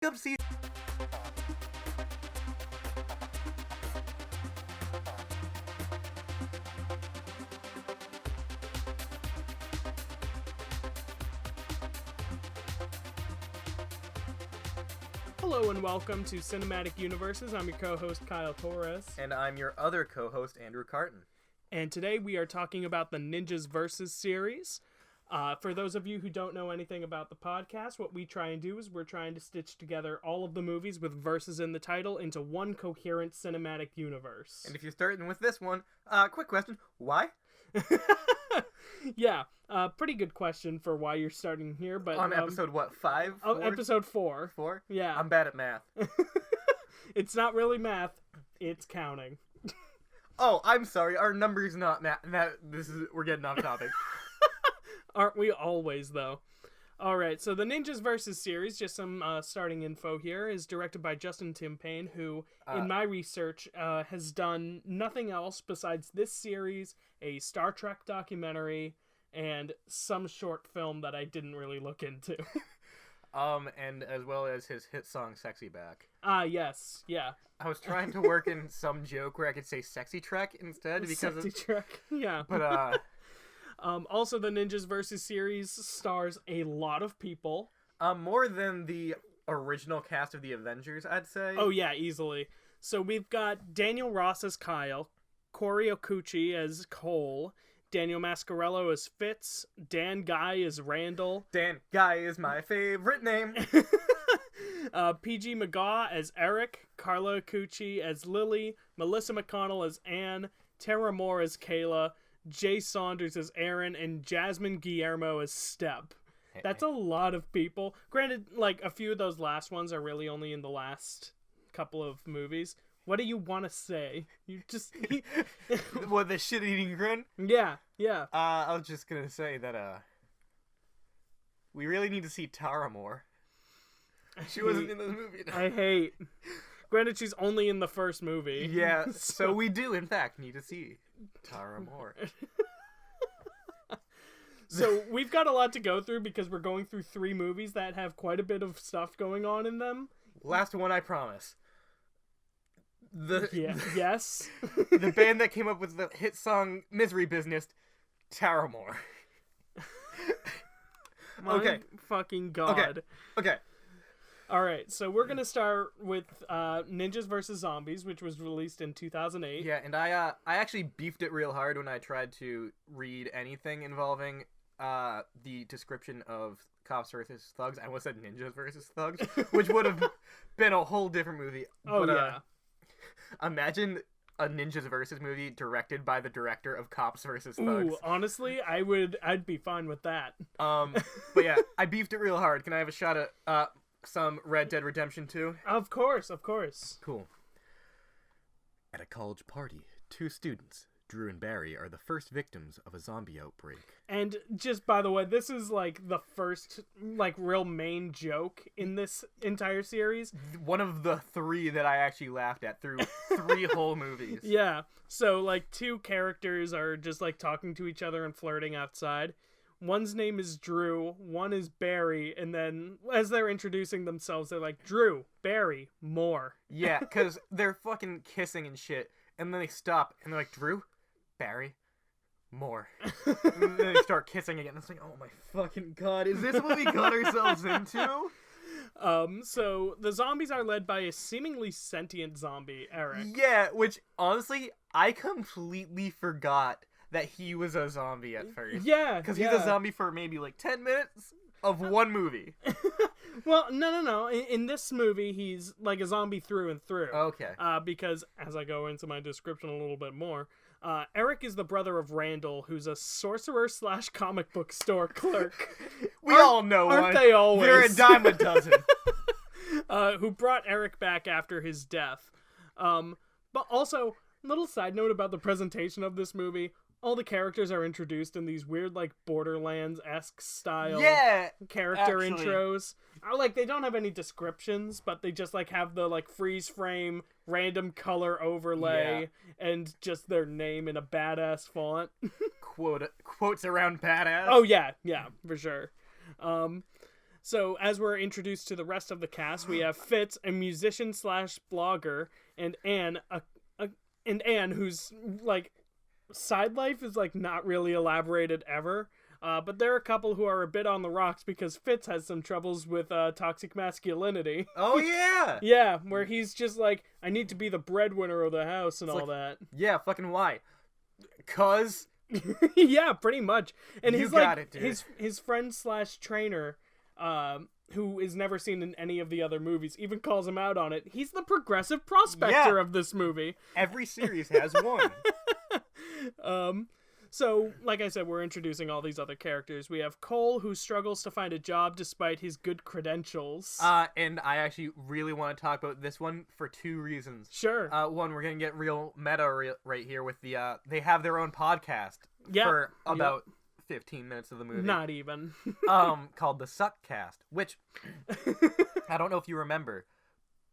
Up season. Hello and welcome to Cinematic UniVersus. I'm your co-host Kyle Torres. And I'm your other co-host, Andrew Carten. And today we are talking about the Ninjas Versus series. For those of you who don't know anything about the podcast, what we try and do is we're trying to stitch together all of the movies with verses in the title into one coherent cinematic universe. And if you're starting with this one, quick question, why? Yeah, pretty good question for why you're starting here. But on episode, 5? Oh, episode 4. 4? Yeah. I'm bad at math. It's not really math, it's counting. Oh, I'm sorry, our number's not math. We're getting off topic. Aren't we always, though? Alright, so the Ninjas Versus series, just some starting info here, is directed by Justin Timpane, who, in my research, has done nothing else besides this series, a Star Trek documentary, and some short film that I didn't really look into. And as well as his hit song, Sexy Back. Yes, yeah. I was trying to work in some joke where I could say Sexy Trek instead, because Sexy Trek, yeah. But, also, the Ninjas Versus series stars a lot of people. More than the original cast of the Avengers, I'd say. Oh, yeah, easily. So we've got Daniel Ross as Kyle, Corey Okuchi as Cole, Daniel Mascarello as Fitz, Dan Guy as Randall. Dan Guy is my favorite name. PG McGaw as Eric, Carla Okuchi as Lily, Melissa McConnell as Anne, Tara Moore as Kayla, Jay Saunders as Aaron, and Jasmine Guillermo as Step. That's a lot of people. Granted, like, a few of those last ones are really only in the last couple of movies. What do you want to say? You just... What, the shit-eating grin? Yeah. I was just gonna say that, we really need to see Tara more. She wasn't in the movie. No. I hate. Granted, she's only in the first movie. Yeah, so we do, in fact, need to see Tara more. So we've got a lot to go through because we're going through 3 movies that have quite a bit of stuff going on in them. Last one, I promise. Yes. The band that came up with the hit song Misery Business, Tara Moore. My fucking God. Okay. Alright, so we're gonna start with Ninjas vs. Zombies, which was released in 2008. Yeah, and I actually beefed it real hard when I tried to read anything involving the description of Cops vs. Thugs. I almost said Ninjas vs. Thugs, which would have been a whole different movie. Oh, but, yeah. Imagine a Ninjas vs. movie directed by the director of Cops vs. Thugs. Ooh, honestly, I'd be fine with that. But yeah, I beefed it real hard. Can I have a shot at some Red Dead Redemption 2? Of course. Cool. At a college party, 2 students, Drew and Barry, are the first victims of a zombie outbreak. And just, by the way, this is, like, the first, like, real main joke in this entire series. One of the 3 that I actually laughed at through 3 whole movies. Yeah. So, like, 2 characters are just, like, talking to each other and flirting outside. One's name is Drew, one is Barry, and then as they're introducing themselves, they're like, Drew, Barry, more. Yeah, because they're fucking kissing and shit, and then they stop, and they're like, Drew, Barry, more. And then they start kissing again. It's like, oh my fucking God, is this what we got ourselves into? So the zombies are led by a seemingly sentient zombie, Eric. Yeah, which, honestly, I completely forgot that he was a zombie at first. Yeah, because he's a zombie for maybe like 10 minutes of one movie. Well, no. In this movie, he's like a zombie through and through. Okay. Because as I go into my description a little bit more, Eric is the brother of Randall, who's a sorcerer / comic book store clerk. We all know one. Aren't they always? They're a dime a dozen. Who brought Eric back after his death. But also, little side note about the presentation of this movie. All the characters are introduced in these weird, like, Borderlands-esque style character intros. Like, they don't have any descriptions, but they just, like, have the, like, freeze frame, random color overlay, and just their name in a badass font. Quotes around badass. Oh, yeah, for sure. So as we're introduced to the rest of the cast, we have Fitz, a musician slash blogger, and Anne, Anne, whose like side life is like not really elaborated ever. But there are a couple who are a bit on the rocks because Fitz has some troubles with toxic masculinity. Oh yeah. Yeah, where he's just like, I need to be the breadwinner of the house and It's all that. Yeah, fucking why? 'Cause Yeah, pretty much. And You his got like it, dude. his friend slash trainer, who is never seen in any of the other movies, even calls him out on it. He's the progressive prospector of this movie. every series has one. So, like I said, we're introducing all these other characters. We have Cole, who struggles to find a job despite his good credentials. And I actually really want to talk about this one for 2 reasons. Sure. One, we're gonna get real meta right here with the they have their own podcast Yeah. for about 15 minutes of the movie. Not even. Called the Suckcast, which I don't know if you remember,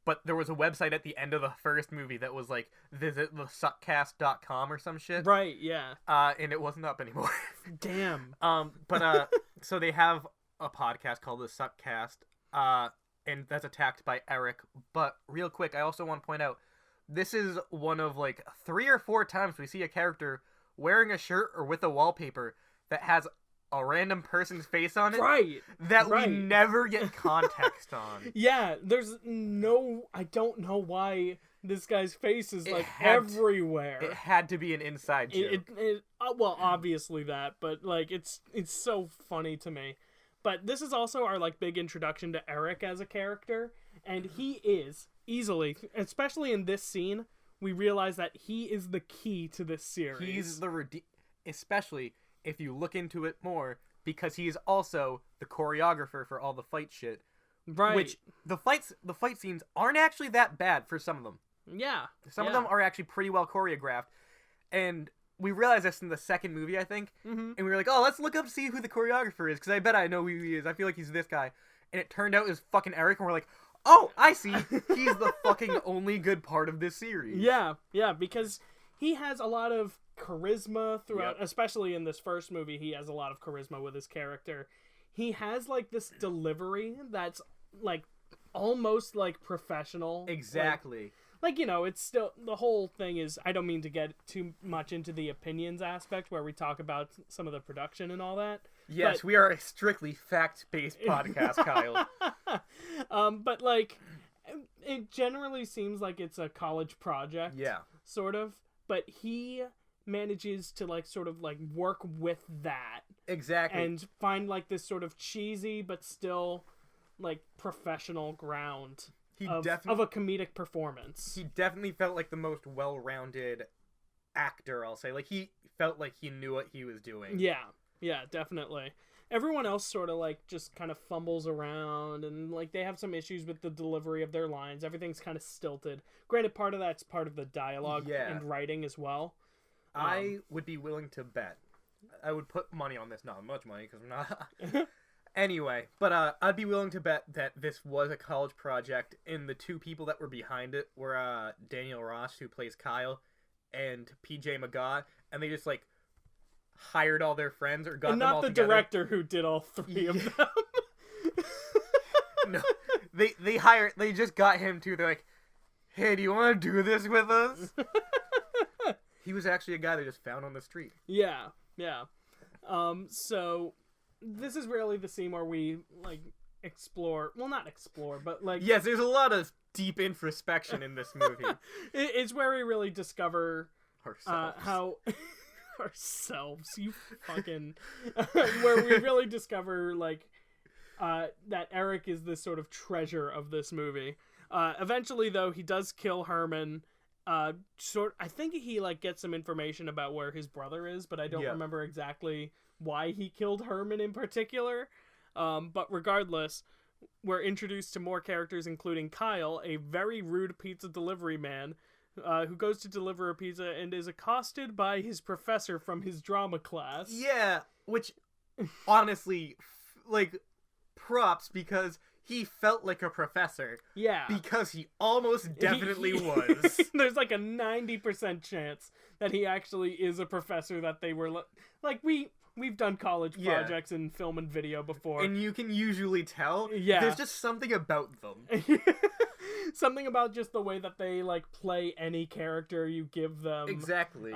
but there was a website at the end of the first movie that was like visit thesuckcast.com or some shit. Right, yeah. And it wasn't up anymore. Damn. So they have a podcast called the Suckcast, and that's attacked by Eric. But real quick, I also want to point out this is one of like 3 or 4 times we see a character wearing a shirt or with a wallpaper that has a random person's face on it. Right. That we never get context on. Yeah, I don't know why this guy's face is like everywhere. It had to be an inside joke. Well, obviously that, but like it's so funny to me. But this is also our like big introduction to Eric as a character, and he is easily, especially in this scene, we realize that he is the key to this series. He's the especially if you look into it more, because he is also the choreographer for all the fight shit. Right. Which the fight scenes aren't actually that bad for some of them. Yeah. Some of them are actually pretty well choreographed. And we realized this in the second movie, I think. Mm-hmm. And we were like, oh, let's look up to see who the choreographer is, because I bet I know who he is. I feel like he's this guy. And it turned out it was fucking Eric, and we're like, oh, I see. He's the fucking only good part of this series. Yeah, because he has a lot of charisma throughout, especially in this first movie. He has a lot of charisma with his character. He has like this delivery that's like almost like professional. Exactly. Like, you know, it's still, the whole thing is, I don't mean to get too much into the opinions aspect where we talk about some of the production and all that. Yes, we are a strictly fact-based podcast, Kyle. But like, it generally seems like it's a college project. Yeah. Sort of. But he manages to like sort of like work with that. Exactly. And find like this sort of cheesy but still like professional ground of a comedic performance. He definitely felt like the most well-rounded actor, I'll say. Like, he felt like he knew what he was doing. Yeah, definitely. Everyone else sort of like just kind of fumbles around, and like they have some issues with the delivery of their lines. Everything's kind of stilted. Granted, part of that's part of the dialogue and writing as well. I would be willing to bet. I would put money on this. Not much money, because I'm not... Anyway, but I'd be willing to bet that this was a college project, and the 2 people that were behind it were Daniel Ross, who plays Kyle, and PJ McGaw, and they just like hired all their friends or got them all together. And not the director who did all 3 of them. No, they just got him too. They're like, hey, do you want to do this with us? He was actually a guy they just found on the street. Yeah. So this is really the scene where we like explore, well, not explore, but like, yes, there's a lot of deep introspection in this movie. It's where we really discover ourselves. How ourselves, you fucking where we really discover like that Eric is this sort of treasure of this movie. Eventually though, he does kill Herman. I think he like gets some information about where his brother is, but I don't remember exactly why he killed Herman in particular. But regardless, we're introduced to more characters, including Kyle, a very rude pizza delivery man, who goes to deliver a pizza and is accosted by his professor from his drama class. Yeah, which honestly, like, props, because he felt like a professor. Yeah. Because he almost definitely was. There's like a 90% chance that he actually is a professor, that they were like, we we've done college projects in film and video before. And you can usually tell. Yeah. There's just something about them. Something about just the way that they, like, play any character you give them. Exactly.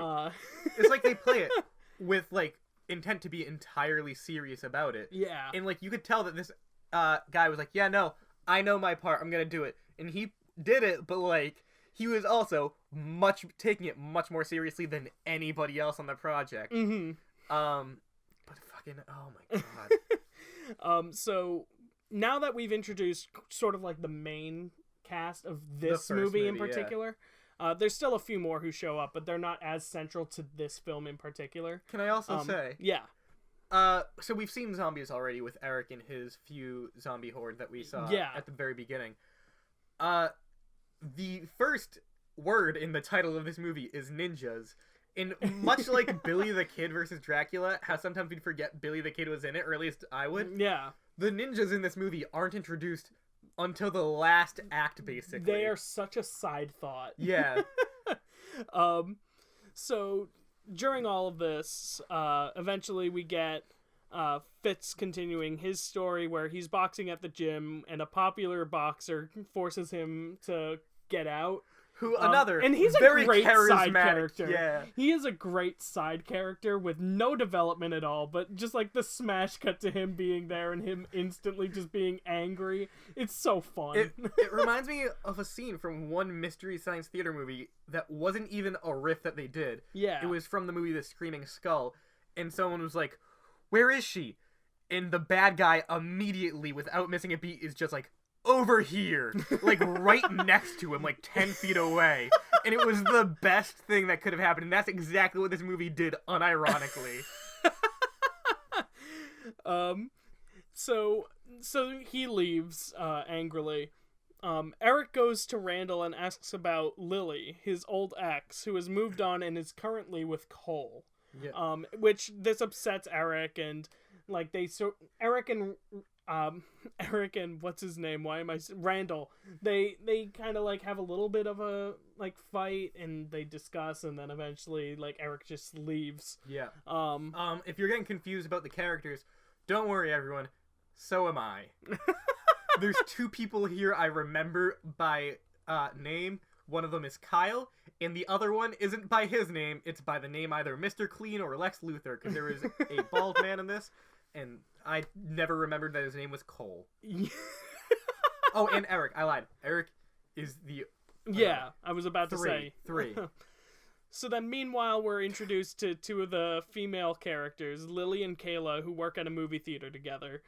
It's like they play it with, like, intent to be entirely serious about it. Yeah. And, like, you could tell that this guy was like, yeah, no, I know my part. I'm gonna do it. And he did it, but, like, he was also taking it much more seriously than anybody else on the project. Mm-hmm. But fucking, oh my god. So now that we've introduced sort of like the main cast of this movie in particular, there's still a few more who show up, but they're not as central to this film in particular. Can I also say? Yeah. So we've seen zombies already with Eric and his few zombie horde that we saw at the very beginning. The first word in the title of this movie is ninjas. And much like Billy the Kid versus Dracula, how sometimes we'd forget Billy the Kid was in it, or at least I would. Yeah. The ninjas in this movie aren't introduced until the last act, basically. They are such a side thought. Yeah. So during all of this, eventually we get Fitz continuing his story where he's boxing at the gym and a popular boxer forces him to get out. And he's very a great side charismatic character. Yeah. He is a great side character with no development at all, but just like the smash cut to him being there and him instantly just being angry. It's so fun. It reminds me of a scene from one Mystery Science Theater movie that wasn't even a riff that they did. Yeah. It was from the movie The Screaming Skull, and someone was like, "Where is she?" And the bad guy immediately, without missing a beat, is just like, over here, like right next to him, like 10 feet away. And it was the best thing that could have happened, and that's exactly what this movie did, unironically. So he leaves angrily. Eric goes to Randall and asks about Lily, his old ex, who has moved on and is currently with Cole. Yeah. Which this upsets Eric, and like Eric and what's his name? Randall. They kind of like have a little bit of a like fight, and they discuss, and then eventually like Eric just leaves. Yeah. If you're getting confused about the characters, don't worry, everyone. So am I. There's two people here I remember by name. One of them is Kyle, and the other one isn't by his name. It's by the name either Mr. Clean or Lex Luthor, because there is a bald man in this, and I never remembered that his name was Cole. Oh, and Eric. I lied. Eric is the... I was about to say. Three. So then, meanwhile, we're introduced to two of the female characters, Lily and Kayla, who work at a movie theater together.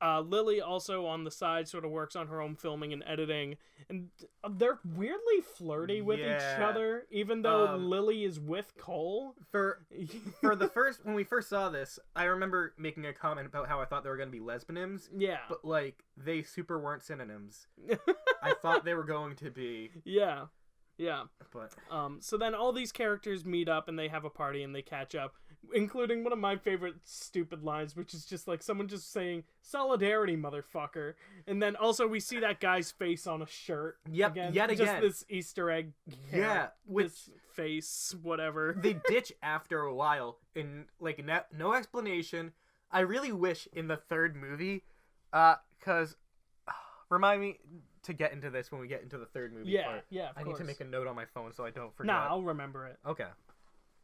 Lily also on the side sort of works on her own filming and editing, and they're weirdly flirty with each other, even though Lily is with Cole. For when we first saw this, I remember making a comment about how I thought they were going to be lesbians. Yeah. But, like, they super weren't synonyms. I thought they were going to be. Yeah. Yeah. But so then all these characters meet up and they have a party and they catch up, including one of my favorite stupid lines, which is just like someone just saying "Solidarity, motherfucker," and then also we see that guy's face on a shirt. Yep, yet again. Just this Easter egg. With face, whatever. They ditch after a while, and like no explanation. I really wish in the third movie, because remind me to get into this when we get into the third movie part. Yeah, I need to make a note on my phone so I don't forget. Nah, I'll remember it. Okay.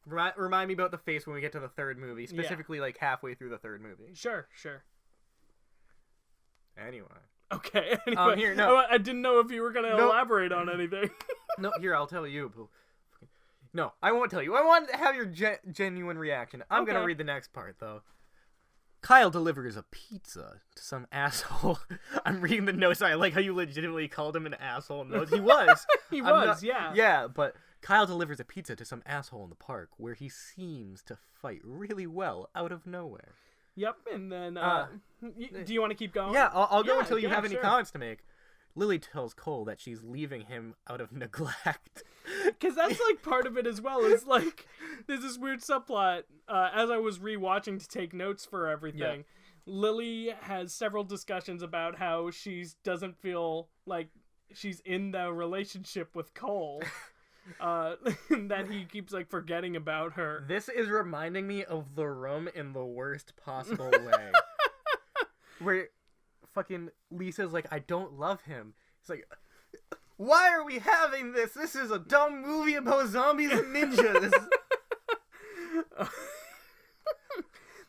Remind me about the face when we get to the third movie, specifically like halfway through the third movie. Sure. Anyway. Okay, anyway. I didn't know if you were going to elaborate on anything. No, here, I'll tell you. No, I won't tell you. I want to have your genuine reaction. I'm going to read the next part, though. Kyle delivers a pizza to some asshole. I'm reading the notes. I like how you legitimately called him an asshole in those. He was. Yeah. Yeah, but Kyle delivers a pizza to some asshole in the park where he seems to fight really well out of nowhere. Yep, and then, do you want to keep going? Yeah, I'll go until you have any comments to make. Lily tells Cole that she's leaving him out of neglect. Because that's, like, part of it as well. Is like, there's this weird subplot, as I was rewatching to take notes for everything. Yeah. Lily has several discussions about how she doesn't feel like she's in the relationship with Cole. that he keeps like forgetting about her. This is reminding me of The Room in the worst possible way. Where fucking Lisa's like, I don't love him. He's like, why are we having this? This is a dumb movie about zombies and ninjas.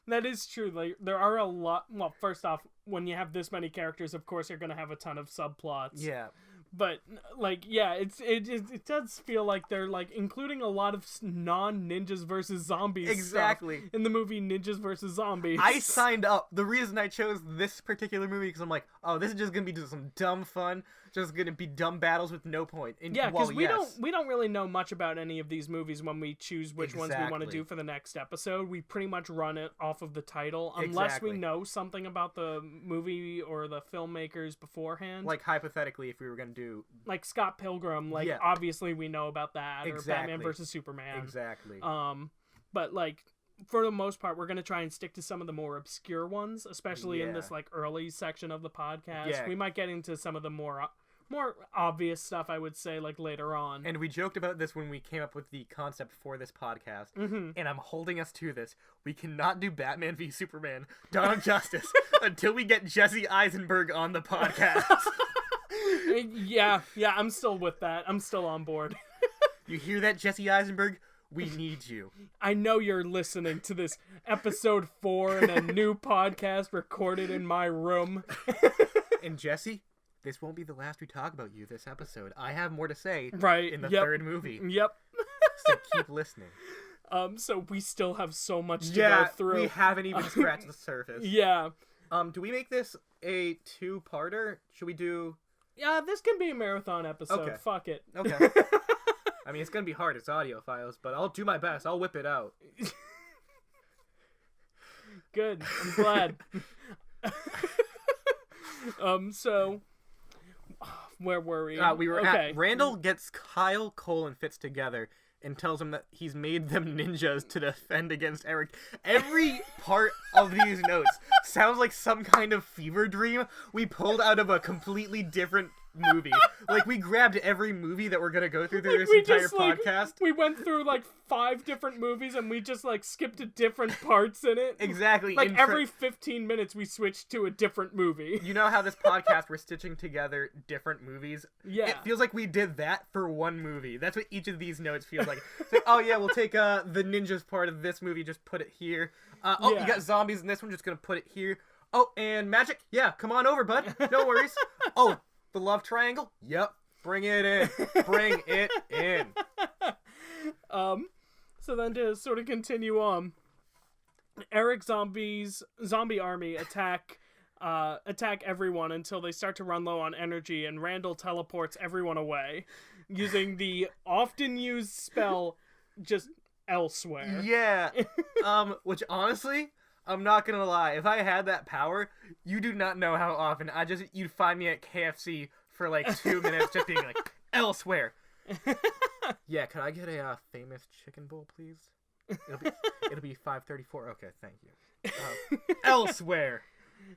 That is true. Like, there are a lot. Well, first off, when you have this many characters, of course, you're gonna have a ton of subplots. Yeah. But like, yeah, it does feel like they're like including a lot of non-ninjas versus zombies Exactly. stuff in the movie Ninjas versus Zombies. I signed up. The reason I chose this particular movie because I'm like, oh, this is just gonna be just some dumb fun, just gonna be dumb battles with no point. And, yeah, because well, we don't really know much about any of these movies when we choose which ones we want to Exactly. do for the next episode. We pretty much run it off of the title, unless we Exactly. know something about the movie or the filmmakers beforehand. Like, hypothetically, if we were gonna do... Like Scott Pilgrim, like, Yeah. obviously we know about that, or Exactly. Batman versus Superman. Exactly. But like, for the most part, we're gonna try and stick to some of the more obscure ones, especially in this like early section of the podcast. Yeah. We might get into some of the more obvious stuff, I would say, like later on. And we joked about this when we came up with the concept for this podcast, and I'm holding us to this. We cannot do Batman v Superman, Dawn of Justice, until we get Jesse Eisenberg on the podcast. yeah, I'm still with that. I'm still on board. You hear that, Jesse Eisenberg? We need you. I know you're listening to this episode 4 in a new podcast recorded in my room. And Jesse, this won't be the last we talk about you this episode. I have more to say Right. in the third movie. Yep. So keep listening. So we still have so much to Yeah, go through. we haven't even scratched the surface. Yeah. Do we make this a two-parter? Should we do... Yeah, this can be a marathon episode. Okay. Fuck it. Okay. I mean, it's gonna be hard. It's audio files, but I'll do my best. I'll whip it out. Good. I'm glad. So where were we? We were okay. at... Randall gets Kyle, Cole, and Fitz together and tells him that he's made them ninjas to defend against Eric. Every part of these notes sounds like some kind of fever dream we pulled out of a completely different movie. Like, we grabbed every movie that we're gonna go through this we entire just, like, podcast. We went through like 5 different movies and we just like skipped to different parts in it. Exactly. Like every 15 minutes we switched to a different movie. You know how this podcast we're stitching together different movies? Yeah. It feels like we did that for one movie. That's what each of these notes feels like. It's like, oh yeah, we'll take the ninjas part of this movie, just put it here. Yeah. You got zombies in this one, just gonna put it here. Oh, and magic? Yeah, come on over, bud. No worries. Oh, the love triangle? Yep. Bring it in. Bring it in. So then to sort of continue on, Eric's zombie army attack everyone until they start to run low on energy, and Randall teleports everyone away using the often used spell just elsewhere. Yeah. Which honestly, I'm not gonna lie, if I had that power, you do not know how often you'd find me at KFC for like 2 minutes just being like, elsewhere. Yeah, can I get a famous chicken bowl, please? It'll be $5.34. Okay, thank you. Elsewhere.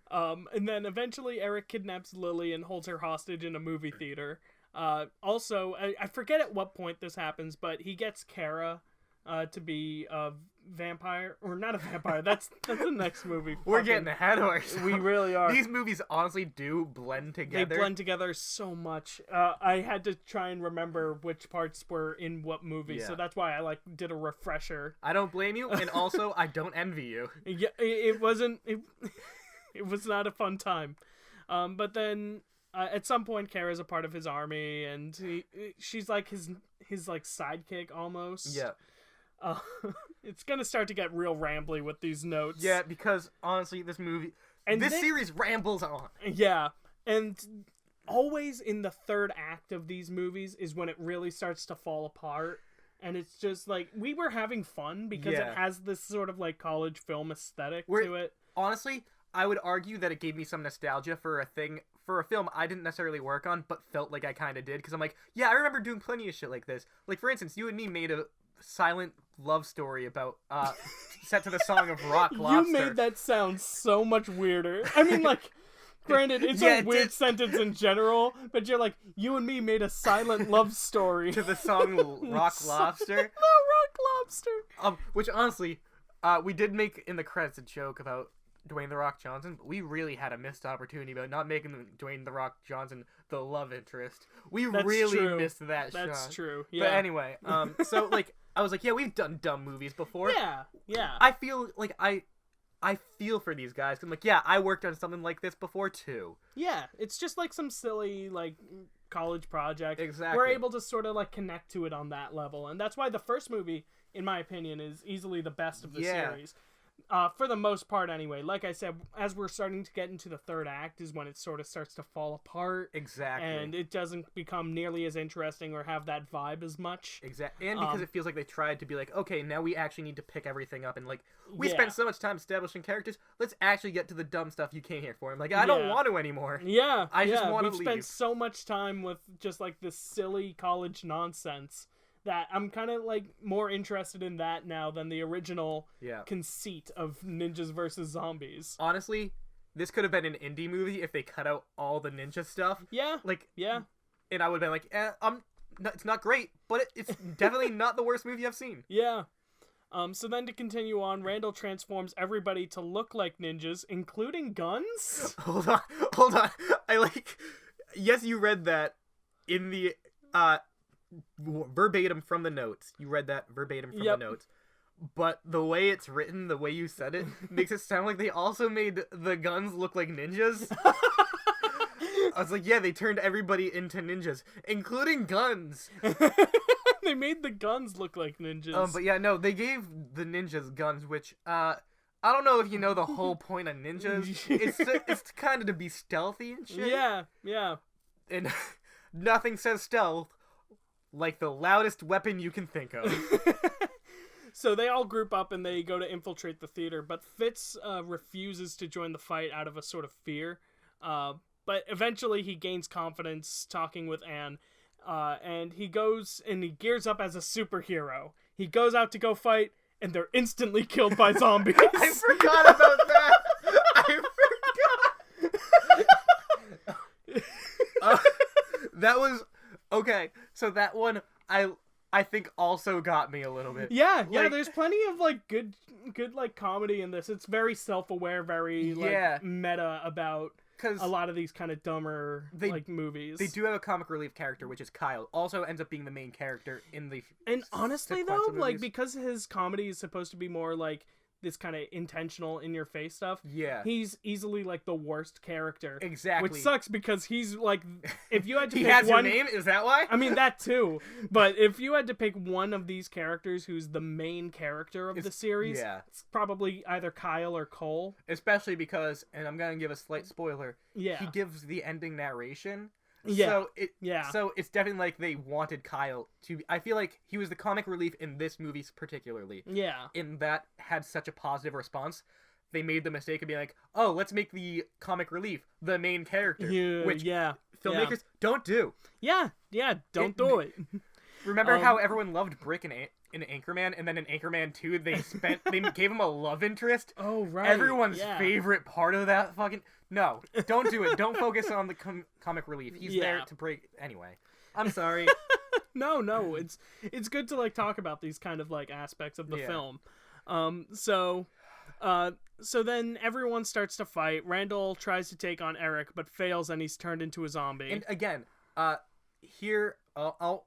And then eventually Eric kidnaps Lily and holds her hostage in a movie theater. Also, I forget at what point this happens, but he gets Kara to be a vampire, or not a vampire. That's the next movie. We're getting ahead of ourselves. We really are. These movies honestly do blend together. They blend together so much. I had to try and remember which parts were in what movie, so that's why I did a refresher. I don't blame you, and also I don't envy you. Yeah, it wasn't. It was not a fun time. But then at some point, Kara's a part of his army, and she's like his like sidekick almost. Yeah. It's gonna start to get real rambly with these notes. Yeah, because honestly, this series rambles on. Yeah, and always in the third act of these movies is when it really starts to fall apart. And it's just like, we were having fun because it has this sort of like college film aesthetic to it. Honestly, I would argue that it gave me some nostalgia for a film I didn't necessarily work on, but felt like I kind of did. Because I'm like, yeah, I remember doing plenty of shit like this. Like, for instance, you and me made a silent love story about set to the song of Rock Lobster. You made that sound so much weirder. I mean, like, Granted, it's a weird sentence in general, but you're like, you and me made a silent love story. To the song Rock Lobster. No, Rock Lobster. Which honestly, we did make in the credits a joke about Dwayne The Rock Johnson, but we really had a missed opportunity about not making Dwayne The Rock Johnson the love interest. That's really true. Missed that shot. That's true, yeah. But anyway, so, like, I was like, yeah, we've done dumb movies before. Yeah. I feel like I feel for these guys. I'm like, yeah, I worked on something like this before, too. Yeah, it's just like some silly, like, college project. Exactly. We're able to sort of, like, connect to it on that level. And that's why the first movie, in my opinion, is easily the best of the series. For the most part, anyway. Like I said, as we're starting to get into the third act is when it sort of starts to fall apart. Exactly. And it doesn't become nearly as interesting or have that vibe as much. Exactly. And because it feels like they tried to be like, okay, now we actually need to pick everything up. And, like, we spent so much time establishing characters. Let's actually get to the dumb stuff you came here for. I'm like, I don't want to anymore. Yeah. I just want to leave. We've spent so much time with just, like, this silly college nonsense that I'm kind of, like, more interested in that now than the original conceit of ninjas versus zombies. Honestly, this could have been an indie movie if they cut out all the ninja stuff. Yeah. Like, yeah. And I would have been like, it's not great, but it's definitely not the worst movie I've seen. Yeah. So then to continue on, Randall transforms everybody to look like ninjas, including guns? Hold on. Yes, you read that in the, verbatim from the notes. You read that verbatim from the notes. But the way it's written, the way you said it, makes it sound like they also made the guns look like ninjas. I was like, yeah, they turned everybody into ninjas, including guns. They made the guns look like ninjas. But yeah, no, they gave the ninjas guns, which, I don't know if you know the whole point of ninjas. It's kind of to be stealthy and shit. Yeah. And nothing says stealth like the loudest weapon you can think of. So they all group up and they go to infiltrate the theater, but Fitz refuses to join the fight out of a sort of fear. But eventually he gains confidence talking with Anne, and he goes and he gears up as a superhero. He goes out to go fight, and they're instantly killed by zombies. I forgot about that. That was... Okay, so that one, I think also got me a little bit. Yeah, there's plenty of, like, good, like, comedy in this. It's very self-aware, very, like, meta about a lot of these kind of dumber, like, movies. They do have a comic relief character, which is Kyle. Also ends up being the main character in the And honestly, though, movies. Like, because his comedy is supposed to be more, like, this kind of intentional in-your-face stuff. Yeah. He's easily, like, the worst character. Exactly. Which sucks because he's, like, if you had to pick He has one... your name? Is that why? I mean, that too. But if you had to pick one of these characters who's the main character of the series, it's probably either Kyle or Cole. Especially because, and I'm going to give a slight spoiler, he gives the ending narration. So it's definitely like they wanted Kyle to... I feel like he was the comic relief in this movie particularly. Yeah. In that had such a positive response. They made the mistake of being like, oh, let's make the comic relief the main character. Which filmmakers don't do. Yeah, don't do it. Remember how everyone loved Brick in Anchorman, and then in Anchorman 2, they gave him a love interest? Oh, right. Everyone's favorite part of that fucking... No, don't do it. Don't focus on the comic relief. He's there to break... Anyway, I'm sorry. No, it's good to, like, talk about these kind of, like, aspects of the film. So then everyone starts to fight. Randall tries to take on Eric, but fails, and he's turned into a zombie. And again, here, I'll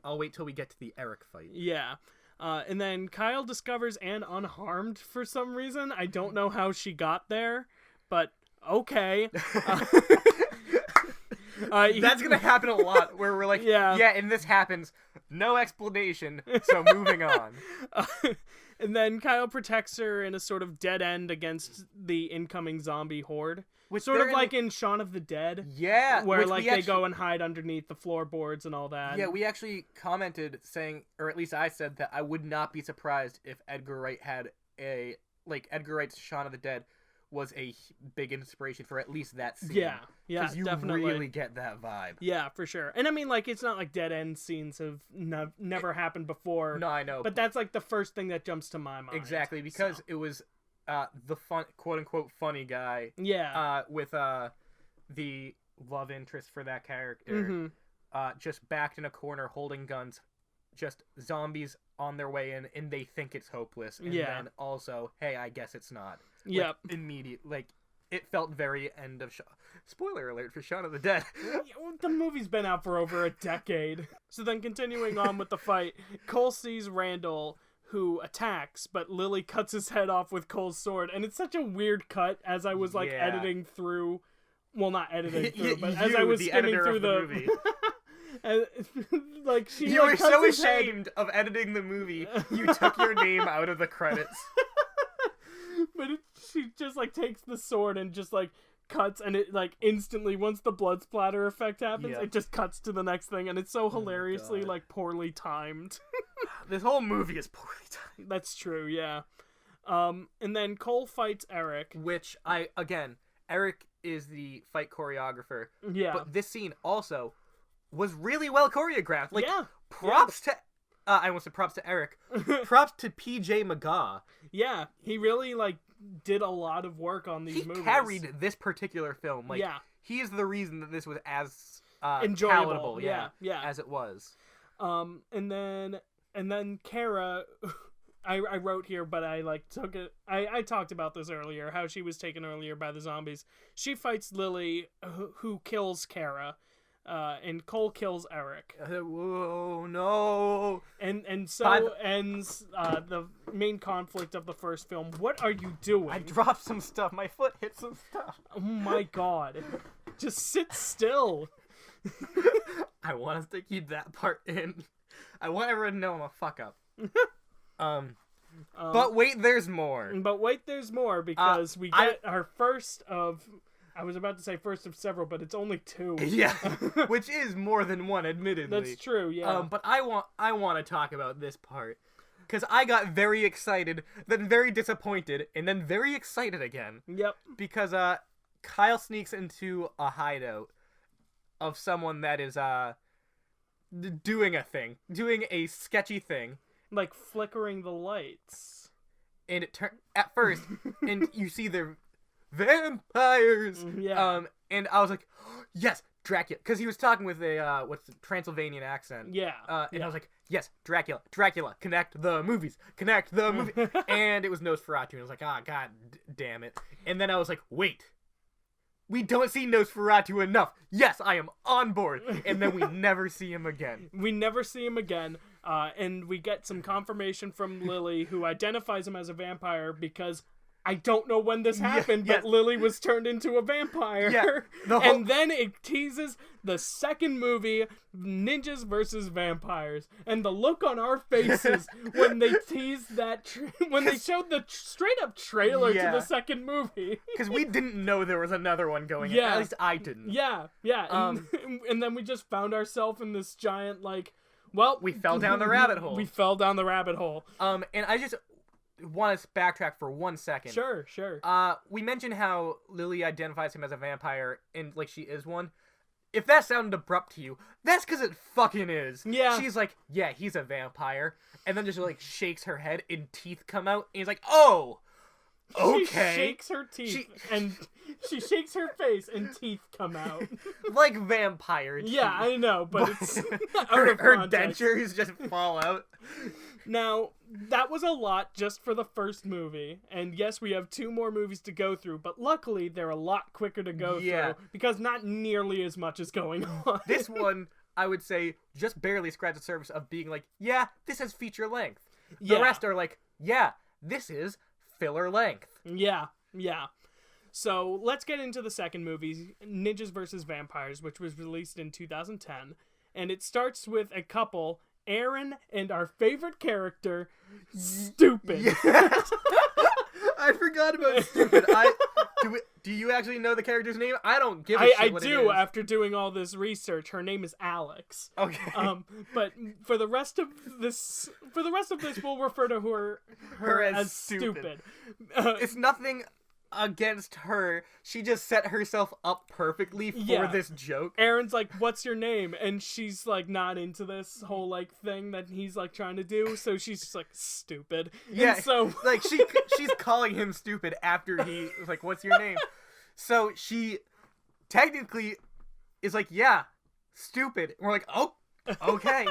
wait till we get to the Eric fight. Yeah. And then Kyle discovers Anne unharmed for some reason. I don't know how she got there, but okay. That's gonna happen a lot, where we're like, and this happens. No explanation, so moving on. And then Kyle protects her in a sort of dead end against the incoming zombie horde. Which sort of like in Shaun of the Dead. Yeah. Where like they go and hide underneath the floorboards and all that. Yeah, we actually commented saying, or at least I said, that I would not be surprised if Edgar Wright had Edgar Wright's Shaun of the Dead was a big inspiration for at least that scene. Yeah, because you definitely really get that vibe. Yeah, for sure. And I mean, like, it's not like dead end scenes have never happened before. No, I know. But that's like the first thing that jumps to my mind. Exactly, because it was the quote unquote funny guy. Yeah. With the love interest for that character, just backed in a corner holding guns, just zombies on their way in, and they think it's hopeless. And then also, hey, I guess it's not. Yep. Immediate, it felt very end of spoiler alert for Shaun of the Dead. The movie's been out for over a decade. So then continuing on with the fight, Cole sees Randall, who attacks, but Lily cuts his head off with Cole's sword. And it's such a weird cut as I was editing through, well, not editing through, but as I was skimming through the movie. You were so ashamed of editing the movie, you took your name out of the credits. But she just takes the sword and just cuts, and it instantly, once the blood splatter effect happens, it just cuts to the next thing, and it's so hilariously poorly timed. This whole movie is poorly timed. That's true, yeah. And then Cole fights Eric, which Eric is the fight choreographer. Yeah. But this scene also was really well choreographed. Props to I almost said props to Eric. Props to PJ McGaw. Yeah, he really did a lot of work on these movies. He carried this particular film. He is the reason that this was as enjoyable. palatable, as it was. And then Kara, I wrote here, but I took it. I talked about this earlier, how she was taken earlier by the zombies. She fights Lily, who kills Kara. And Cole kills Eric. Whoa, no! And so ends the main conflict of the first film. What are you doing? I dropped some stuff. My foot hit some stuff. Oh my god. Just sit still. I want us to keep that part in. I want everyone to know I'm a fuck up. But wait, there's more. But wait, there's more, because we get our first of... I was about to say first of several, but it's only 2. Yeah, which is more than one, admittedly. That's true, yeah. But I want to talk about this part, because I got very excited, then very disappointed, and then very excited again. Yep. Because Kyle sneaks into a hideout of someone that is doing a sketchy thing, flickering the lights. And it at first, and you see their vampires. Yeah. And I was like, oh, yes, Dracula, because he was talking with a Transylvanian accent. Yeah. And I was like, yes, Dracula, connect the movies, and it was Nosferatu, and I was like, god damn it. And then I was like, wait, we don't see Nosferatu enough. Yes, I am on board. And then we never see him again. And we get some confirmation from Lily, who identifies him as a vampire, because I don't know when this happened, but Lily was turned into a vampire. Yeah, and then it teases the second movie, Ninjas versus Vampires. And the look on our faces when they teased that, when they showed the straight up trailer to the second movie. Because we didn't know there was another one going in. At least I didn't. Yeah. And then we just found ourselves in this giant, we fell down the rabbit hole. And I just want to backtrack for 1 second. Sure. We mentioned how Lily identifies him as a vampire, and she is one. If that sounded abrupt to you, that's because it fucking is. Yeah. She's like, yeah, he's a vampire, and then just shakes her head and teeth come out, and he's like, oh, okay. She shakes her teeth, and she shakes her face, and teeth come out. Like vampire teeth. Yeah, I know, but it's her dentures just fall out. Now, that was a lot just for the first movie, and yes, we have 2 more movies to go through, but luckily they're a lot quicker to go through, because not nearly as much is going on. This one, I would say, just barely scratched the surface of being this is feature length. The rest are this is filler length. Yeah. So, let's get into the second movie, Ninjas vs. Vampires, which was released in 2010, and it starts with a couple, Aaron and our favorite character, Stupid. Yes. I forgot about Stupid. Do you actually know the character's name? I don't give a shit what it is. I do, after doing all this research. Her name is Alex. Okay. But for the rest of this, we'll refer to her as Stupid. It's nothing against her. She just set herself up perfectly for Yeah. this joke. Aaron's like, what's your name? And she's like not into this whole like thing that he's like trying to do, so she's just like, stupid. Yeah, And so like she's calling him stupid after he was like, what's your name? So she technically is like, yeah, stupid. And we're like, oh, okay.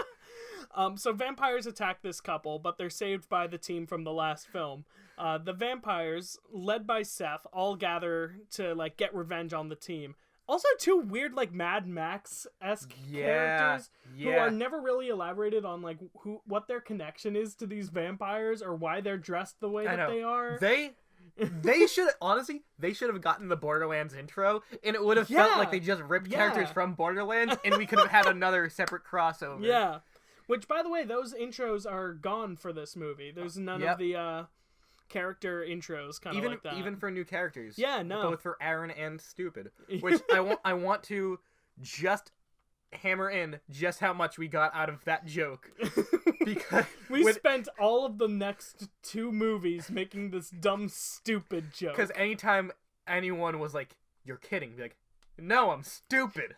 So vampires attack this couple, but they're saved by the team from the last film. The vampires, led by Seth, all gather to like get revenge on the team. Also, two weird like Mad Max-esque characters who are never really elaborated on like what their connection is to these vampires or why they're dressed the way that they are. They should honestly, they should have gotten the Borderlands intro, and it would have felt like they just ripped characters from Borderlands, and we could have had another separate crossover. Yeah. Which, by the way, those intros are gone for this movie. There's none of the character intros, kind of like that. Even for new characters. Yeah, no. Both for Aaron and Stupid. Which I want to just hammer in just how much we got out of that joke. Because we spent all of the next 2 movies making this dumb, stupid joke. Because anytime anyone was like, you're kidding, be like, no, I'm stupid.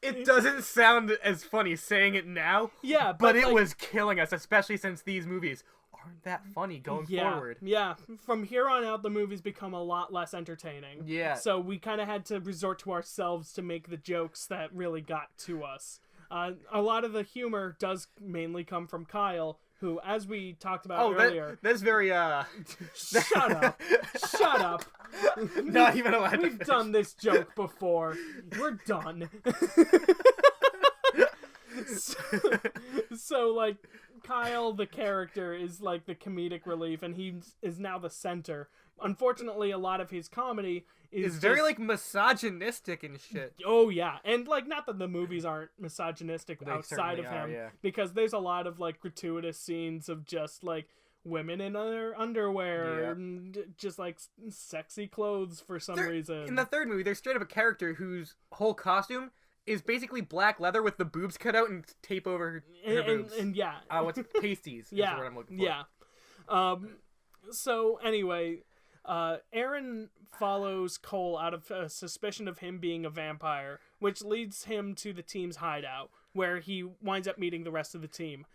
It doesn't sound as funny saying it now. Yeah, but it was killing us, especially since these movies aren't that funny going forward. Yeah, from here on out, the movies become a lot less entertaining. Yeah. So we kind of had to resort to ourselves to make the jokes that really got to us. A lot of the humor does mainly come from Kyle, who, as we talked about earlier... That's very, Shut up. Shut up. Not even allowed to We've finish. done this joke before. We're done. So, like, Kyle, the character, is, like, the comedic relief, and he is now the center. Unfortunately, a lot of his comedy is very, like, misogynistic and shit. Oh, yeah. And, like, not that the movies aren't misogynistic outside of him. Yeah. Because there's a lot of, like, gratuitous scenes of just, like, women in their underwear and just, like, sexy clothes for some reason. In the third movie, there's straight up a character whose whole costume is basically black leather with the boobs cut out and tape over her boobs. And yeah. What's pasties is what I'm looking for. Yeah. So, anyway... Aaron follows Cole out of a suspicion of him being a vampire, which leads him to the team's hideout, where he winds up meeting the rest of the team.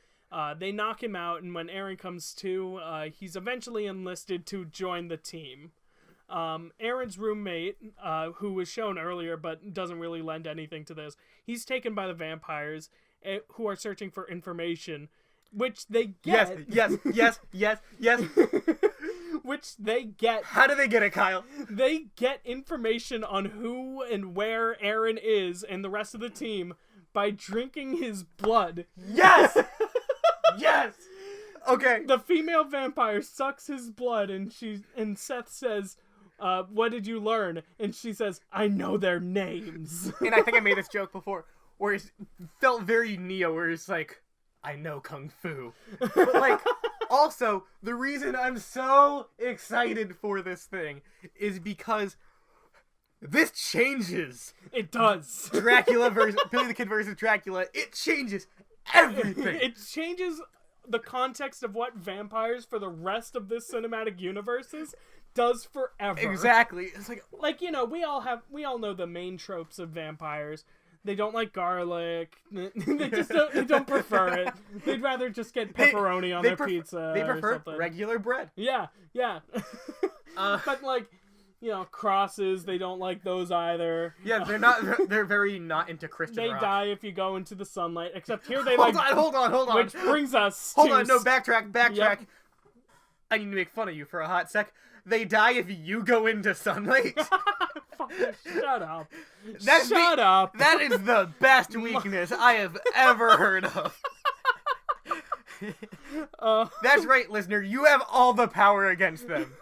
They knock him out, and when Aaron comes to, he's eventually enlisted to join the team. Aaron's roommate, who was shown earlier but doesn't really lend anything to this, he's taken by the vampires, who are searching for information, which they get. Yes. Which they get. How do they get it, Kyle? They get information on who and where Aaron is and the rest of the team by drinking his blood. Yes! Yes! Okay. The female vampire sucks his blood, and Seth says, what did you learn? And she says, I know their names. And I think I made this joke before, where it felt very Neo, where it's like, I know Kung Fu. But, like, also, the reason I'm so excited for this thing is because this changes. It does. Dracula versus Billy the Kid versus Dracula. It changes everything. It changes the context of what vampires for the rest of this cinematic universe does forever. Exactly. It's like, you know, we all know the main tropes of vampires. They don't like garlic. They just don't prefer it. They'd rather just get pepperoni on their pizza. They prefer or something. regular bread. Yeah. But like, you know, crosses, they don't like those either. Yeah, they're very not into Christian They rock. die if you go into the sunlight, except here they Hold on. Which brings us Hold on, backtrack. Yep. I need to make fun of you for a hot sec. They die if you go into sunlight. Shut up. Shut up. That is the best weakness I have ever heard of. That's right, listener. You have all the power against them.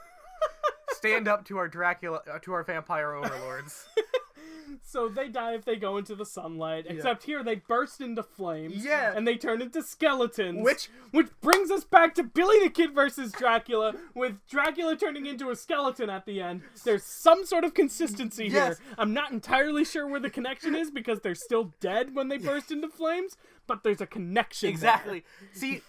Stand up to our to our vampire overlords. So they die if they go into the sunlight, except here they burst into flames. Yeah. And they turn into skeletons. Which brings us back to Billy the Kid versus Dracula, with Dracula turning into a skeleton at the end. There's some sort of consistency here. I'm not entirely sure where the connection is, because they're still dead when they burst into flames, but there's a connection Exactly. there. See,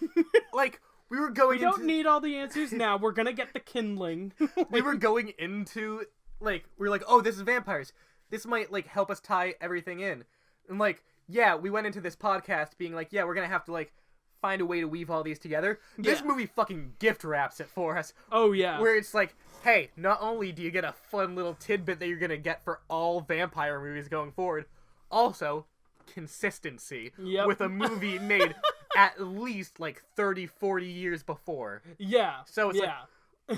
like, we were going We don't need all the answers now. We're gonna get the kindling. we were going into, like, we were like, oh, this is vampires. This might, like, help us tie everything in. And, like, yeah, we went into this podcast being like, yeah, we're gonna have to, like, find a way to weave all these together. This movie fucking gift wraps it for us. Oh, yeah. Where it's like, hey, not only do you get a fun little tidbit that you're gonna get for all vampire movies going forward, also, consistency with a movie made at least, like, 30, 40 years before. Yeah. So it's like,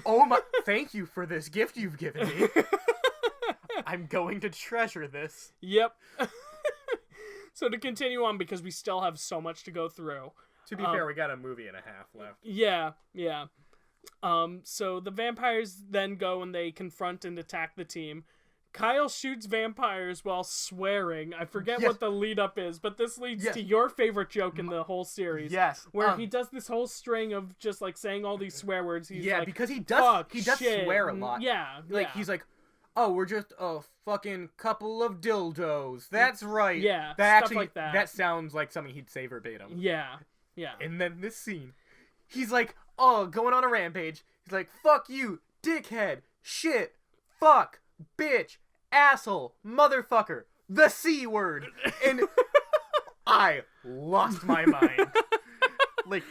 oh my, thank you for this gift you've given me. I'm going to treasure this. Yep. So to continue on, because we still have so much to go through. To be fair, we got a movie and a half left. Yeah. So the vampires then go and they confront and attack the team. Kyle shoots vampires while swearing. I forget what the lead up is, but this leads to your favorite joke in the whole series. Yes. Where he does this whole string of just like saying all these swear words. He's like, because he does shit. swear a lot. Yeah. He's like, oh, we're just a fucking couple of dildos. That's right. Yeah. That stuff actually, like that. that sounds like something he'd say verbatim. Yeah. And then this scene, he's like, oh, going on a rampage. He's like, fuck you, dickhead, shit, fuck, bitch, asshole, motherfucker, the C word. And I lost my mind. Like,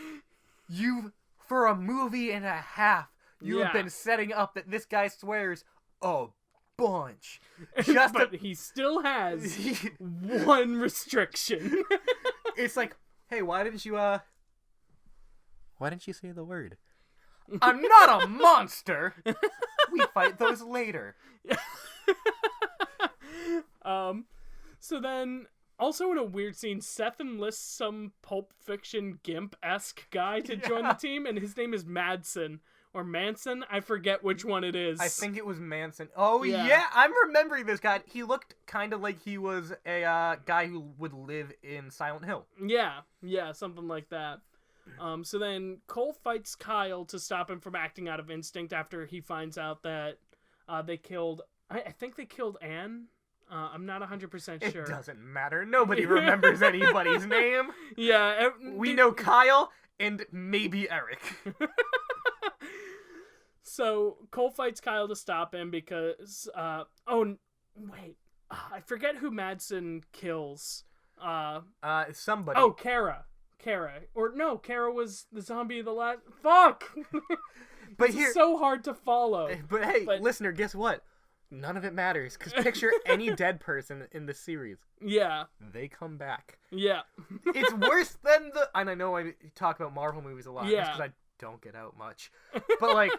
for a movie and a half, you have been setting up that this guy swears a bunch. But he still has one restriction. It's like, hey, why didn't you say the word? I'm not a monster! We fight those later. So then, also in a weird scene, Seth enlists some Pulp Fiction Gimp-esque guy to join the team, and his name is Madsen. Or Manson? I forget which one it is. I think it was Manson. Oh, yeah. I'm remembering this guy. He looked kind of like he was a guy who would live in Silent Hill. Yeah, something like that. So then Cole fights Kyle to stop him from acting out of instinct after he finds out that they killed... I think they killed Anne. I'm not 100% sure. It doesn't matter. Nobody remembers anybody's name. Yeah. We know Kyle and maybe Eric. So Cole fights Kyle to stop him because I forget who Madsen kills. Somebody. Oh, Kara. Or no, Kara was the zombie of the last. Fuck. But it's so hard to follow. But hey, listener, guess what? None of it matters, because picture any dead person in the series. Yeah. They come back. Yeah. It's worse than and I know I talk about Marvel movies a lot, just because I don't get out much. But, like,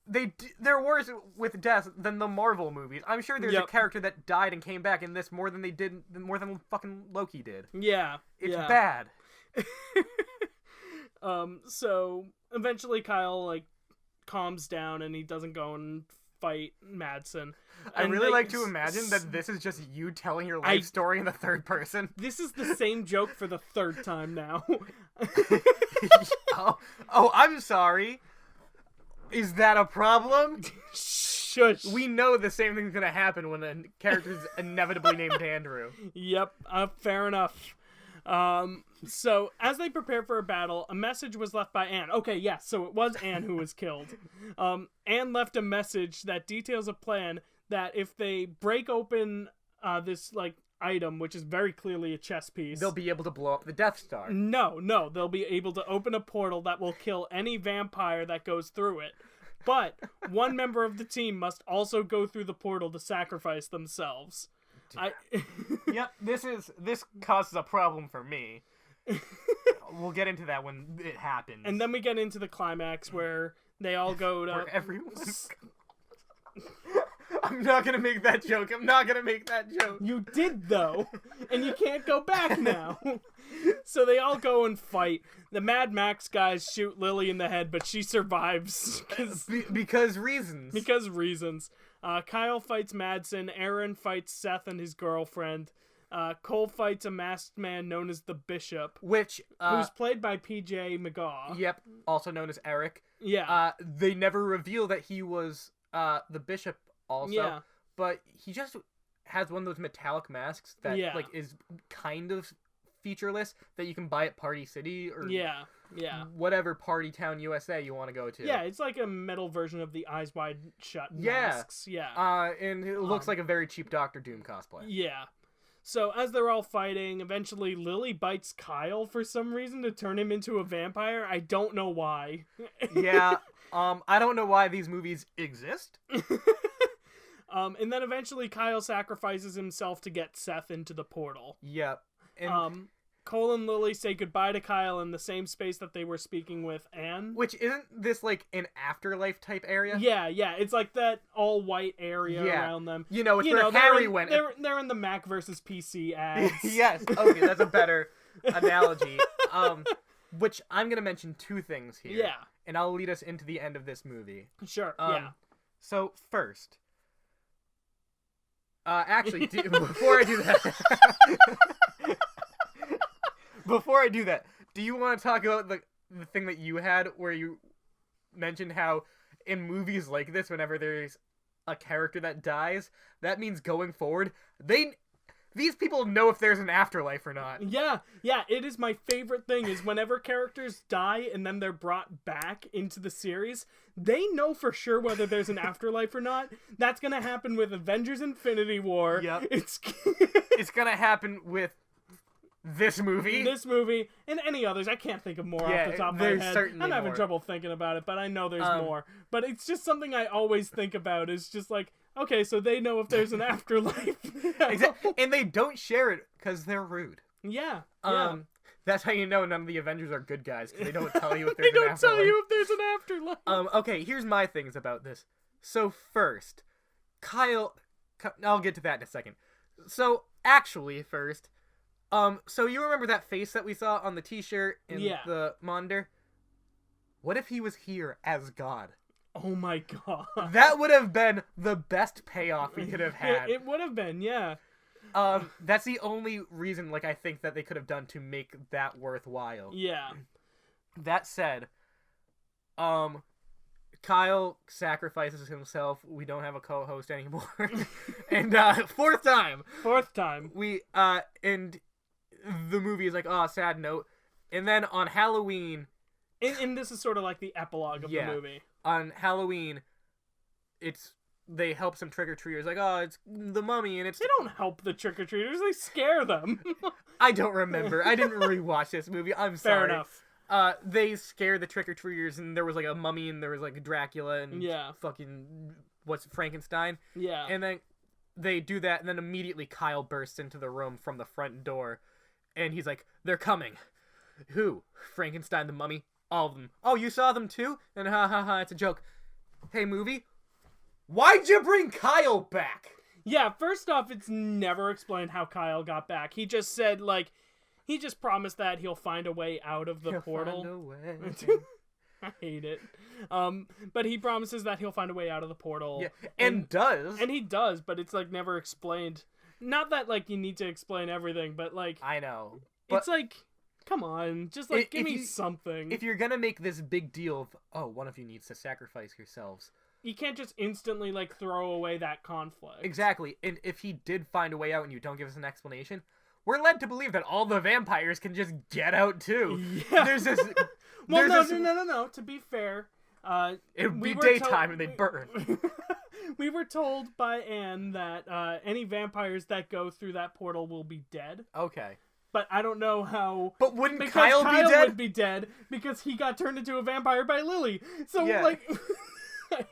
they're worse with death than the Marvel movies. I'm sure there's a character that died and came back in this more than fucking Loki did. Yeah. It's bad. So, eventually Kyle, like, calms down and he doesn't go and fight Madsen. I really like to imagine that this is just you telling your life story in the third person. This is the same joke for the third time now. Oh, I'm sorry. Is that a problem? Shush. We know the same thing's gonna happen when a character's inevitably named Andrew. Yep, fair enough. So, as they prepare for a battle, a message was left by Anne. Okay, yes, so it was Anne who was killed. Anne left a message that details a plan that if they break open this, like, item, which is very clearly a chess piece... They'll be able to blow up the Death Star. No, they'll be able to open a portal that will kill any vampire that goes through it. But one member of the team must also go through the portal to sacrifice themselves. Yep, this causes a problem for me. We'll get into that when it happens. And then we get into the climax where they all go to... Where everyone... I'm not gonna make that joke. You did, though. And you can't go back now. So they all go and fight. The Mad Max guys shoot Lily in the head, but she survives. Because reasons. Kyle fights Madsen. Aaron fights Seth and his girlfriend. Cole fights a masked man known as the Bishop. Who's played by PJ McGaw. Yep, also known as Eric. Yeah. They never reveal that he was the Bishop also, but he just has one of those metallic masks that like is kind of featureless that you can buy at Party City or Yeah. whatever Party Town USA you want to go to. Yeah, it's like a metal version of the Eyes Wide Shut masks. Yeah. And it looks like a very cheap Doctor Doom cosplay. Yeah. So as they're all fighting, eventually Lily bites Kyle for some reason to turn him into a vampire. I don't know why. Yeah. I don't know why these movies exist. And then eventually Kyle sacrifices himself to get Seth into the portal. Yep. And Cole and Lily say goodbye to Kyle in the same space that they were speaking with Anne. which isn't this like an afterlife type area? Yeah, it's like that all white area around them. You know, it's where Harry went. They're in the Mac versus PC ads. Yes. Okay, that's a better analogy. Which I'm gonna mention two things here. Yeah. And I'll lead us into the end of this movie. Sure. So first, actually, before I do that, do you want to talk about the thing that you had where you mentioned how in movies like this, whenever there's a character that dies, that means going forward, these people know if there's an afterlife or not. Yeah, it is my favorite thing is whenever characters die and then they're brought back into the series, they know for sure whether there's an afterlife or not. That's gonna happen with Avengers Infinity War. Yep. It's gonna happen with this movie. And any others. I can't think of more off the top of my there's head. certainly I'm having more. trouble thinking about it, but I know there's more. But it's just something I always think about. It's just like, okay, so they know if there's an afterlife. Exactly. And they don't share it because they're rude. Yeah. That's how you know none of the Avengers are good guys, because they don't tell you if there's They an don't afterlife. tell you if there's an afterlife. Okay, here's my things about this. So first, Kyle... I'll get to that in a second. So, actually, first... so you remember that face that we saw on the t-shirt in the monitor? What if he was here as God? Oh my god. That would have been the best payoff we could have had. It would have been, yeah. That's the only reason, I think that they could have done to make that worthwhile. Yeah. That said, Kyle sacrifices himself. We don't have a co-host anymore. And, fourth time. We, and the movie is like, oh, sad note. And then on Halloween... And this is sort of like the epilogue of the movie. On Halloween, they help some trick-or-treaters. Like, oh, it's the mummy, and it's... They don't help the trick-or-treaters. They scare them. I don't remember. I didn't rewatch this movie. I'm sorry. Fair enough. They scare the trick-or-treaters, and there was, a mummy, and there was, Dracula, and fucking... Frankenstein? Yeah. And then they do that, and then immediately Kyle bursts into the room from the front door, and he's like, they're coming. Who? Frankenstein, the mummy? All of them. Oh, you saw them too? And ha ha ha, it's a joke. Hey, movie, why'd you bring Kyle back? Yeah, first off, it's never explained how Kyle got back. He just said, he just promised that he'll find a way out of the portal. Find a way. I hate it. But he promises that he'll find a way out of the portal. Yeah, and does. And he does, but it's, never explained. Not that, you need to explain everything, but, I know. But it's come on, just give me something. If you're gonna make this big deal of, oh, one of you needs to sacrifice yourselves, you can't just instantly throw away that conflict. Exactly. And if he did find a way out and you don't give us an explanation, we're led to believe that all the vampires can just get out too. Yeah. There's this. Well, no. To be fair, it would be daytime and they burn. We were told by Anne that any vampires that go through that portal will be dead. Okay. But I don't know how... But wouldn't Kyle be dead? Would be dead because he got turned into a vampire by Lily. So, I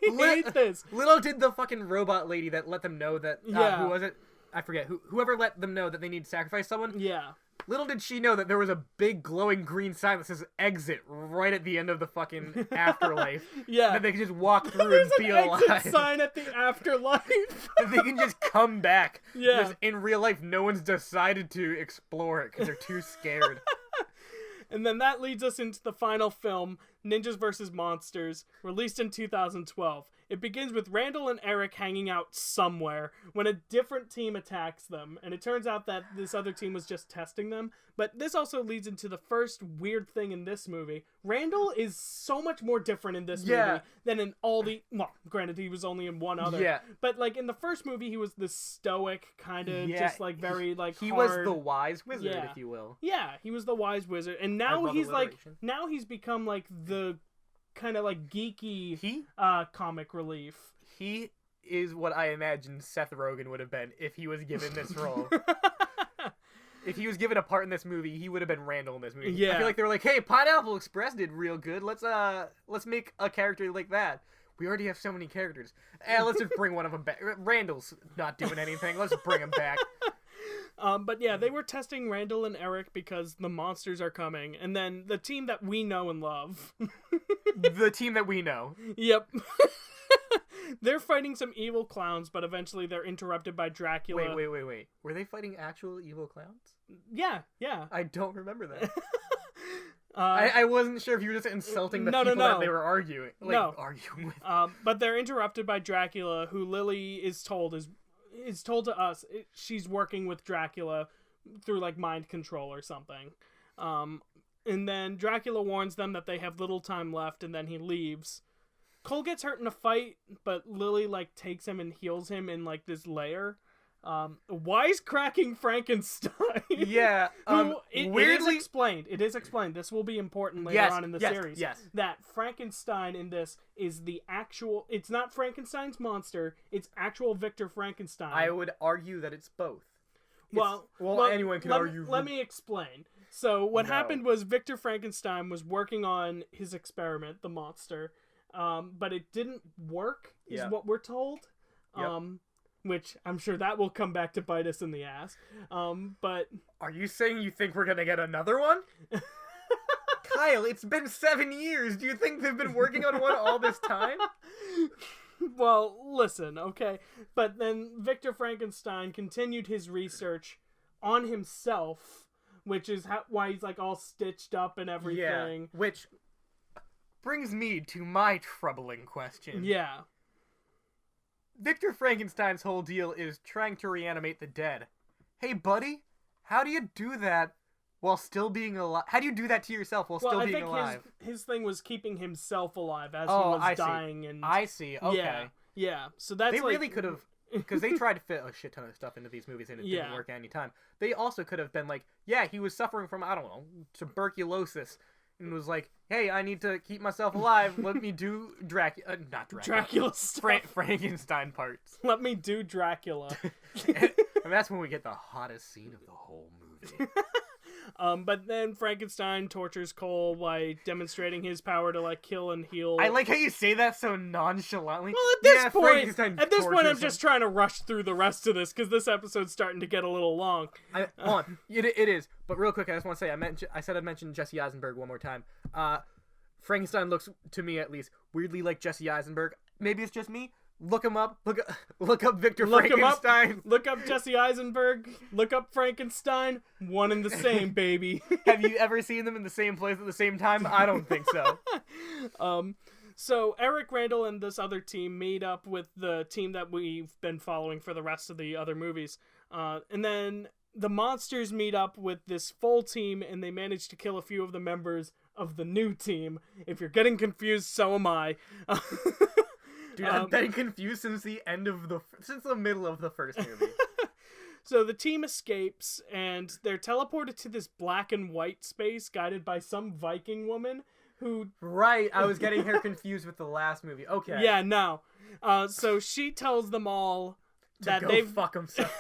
hate this. Little did the fucking robot lady that let them know that... who was it? I forget. Whoever let them know that they need to sacrifice someone? Yeah. Little did she know that there was a big glowing green sign that says exit right at the end of the fucking afterlife. Yeah. That they can just walk through and be alive. There's an exit sign at the afterlife. That they can just come back. Yeah. Because in real life, no one's decided to explore it because they're too scared. And then that leads us into the final film, Ninjas vs. Monsters, released in 2012. It begins with Randall and Eric hanging out somewhere when a different team attacks them, and it turns out that this other team was just testing them. But this also leads into the first weird thing in this movie. Randall is so much more different in this movie than in all the... Well, granted, he was only in one other. Yeah. But, like, in the first movie, he was this stoic, kind of just, like, very, like, He hard... was the wise wizard, if you will. Yeah, he was the wise wizard. And now he's, like... Now he's become, like, the... kind of like geeky comic relief. He is what I imagine Seth Rogen would have been if he was given this role. If he was given a part in this movie, he would have been Randall in this movie. Yeah. I feel like they were like, hey, Pineapple Express did real good. Let's make a character like that. We already have so many characters. Let's just bring one of them back. Randall's not doing anything. Let's bring him back. But yeah, they were testing Randall and Eric because the monsters are coming. And then the team that we know and love. The team that we know. Yep. They're fighting some evil clowns, but eventually they're interrupted by Dracula. Wait. Were they fighting actual evil clowns? Yeah. I don't remember that. I wasn't sure if you were just insulting the people that they were arguing. Arguing with. But they're interrupted by Dracula, who Lily is told to us she's working with Dracula through like mind control or something. And then Dracula warns them that they have little time left, and then he leaves. Cole gets hurt in a fight, but Lily like takes him and heals him in like this lair. Wisecracking Frankenstein. Yeah. It is explained. It is explained. This will be important later on in the series. Yes. That Frankenstein in this is the actual... It's not Frankenstein's monster. It's actual Victor Frankenstein. I would argue that it's both. Well, anyone can argue. Let me explain. So what happened was Victor Frankenstein was working on his experiment, the monster, but it didn't work, is what we're told. Yep. Which I'm sure that will come back to bite us in the ass. But are you saying you think we're gonna get another one? Kyle, it's been 7 years. Do you think they've been working on one all this time? Well, listen, okay. But then Victor Frankenstein continued his research on himself, which is why he's like all stitched up and everything. Yeah, which brings me to my troubling question. Yeah. Victor Frankenstein's whole deal is trying to reanimate the dead. Hey, buddy, how do you do that while still being alive? How do you do that to yourself while still being alive? His thing was keeping himself alive as he was dying. See. And I see. Okay. Yeah. So that's they really could have, because they tried to fit a shit ton of stuff into these movies and it didn't work any time. They also could have been like, yeah, he was suffering from, I don't know, tuberculosis. And was like, hey, I need to keep myself alive. Let me do Dracula stuff. Frankenstein parts. Let me do Dracula. And that's when we get the hottest scene of the whole movie. But then Frankenstein tortures Cole by demonstrating his power to like kill and heal. I like how you say that so nonchalantly. Well, at this point, I'm just trying to rush through the rest of this because this episode's starting to get a little long. It is. But real quick, I just want to say, I said I'd mention Jesse Eisenberg one more time. Frankenstein looks, to me at least, weirdly like Jesse Eisenberg. Maybe it's just me. Look him up. Look up Victor Frankenstein. Look up Jesse Eisenberg. Look up Frankenstein. One and the same, baby. Have you ever seen them in the same place at the same time? I don't think so. So Eric, Randall, and this other team made up with the team that we've been following for the rest of the other movies. And then the monsters meet up with this full team, and they manage to kill a few of the members of the new team. If you're getting confused, so am I. Dude, I've been confused since the middle of the first movie. So the team escapes, and they're teleported to this black and white space guided by some Viking woman who... Right, I was getting her confused with the last movie. Okay. Yeah, no. So she tells them all that they've... fuck themselves.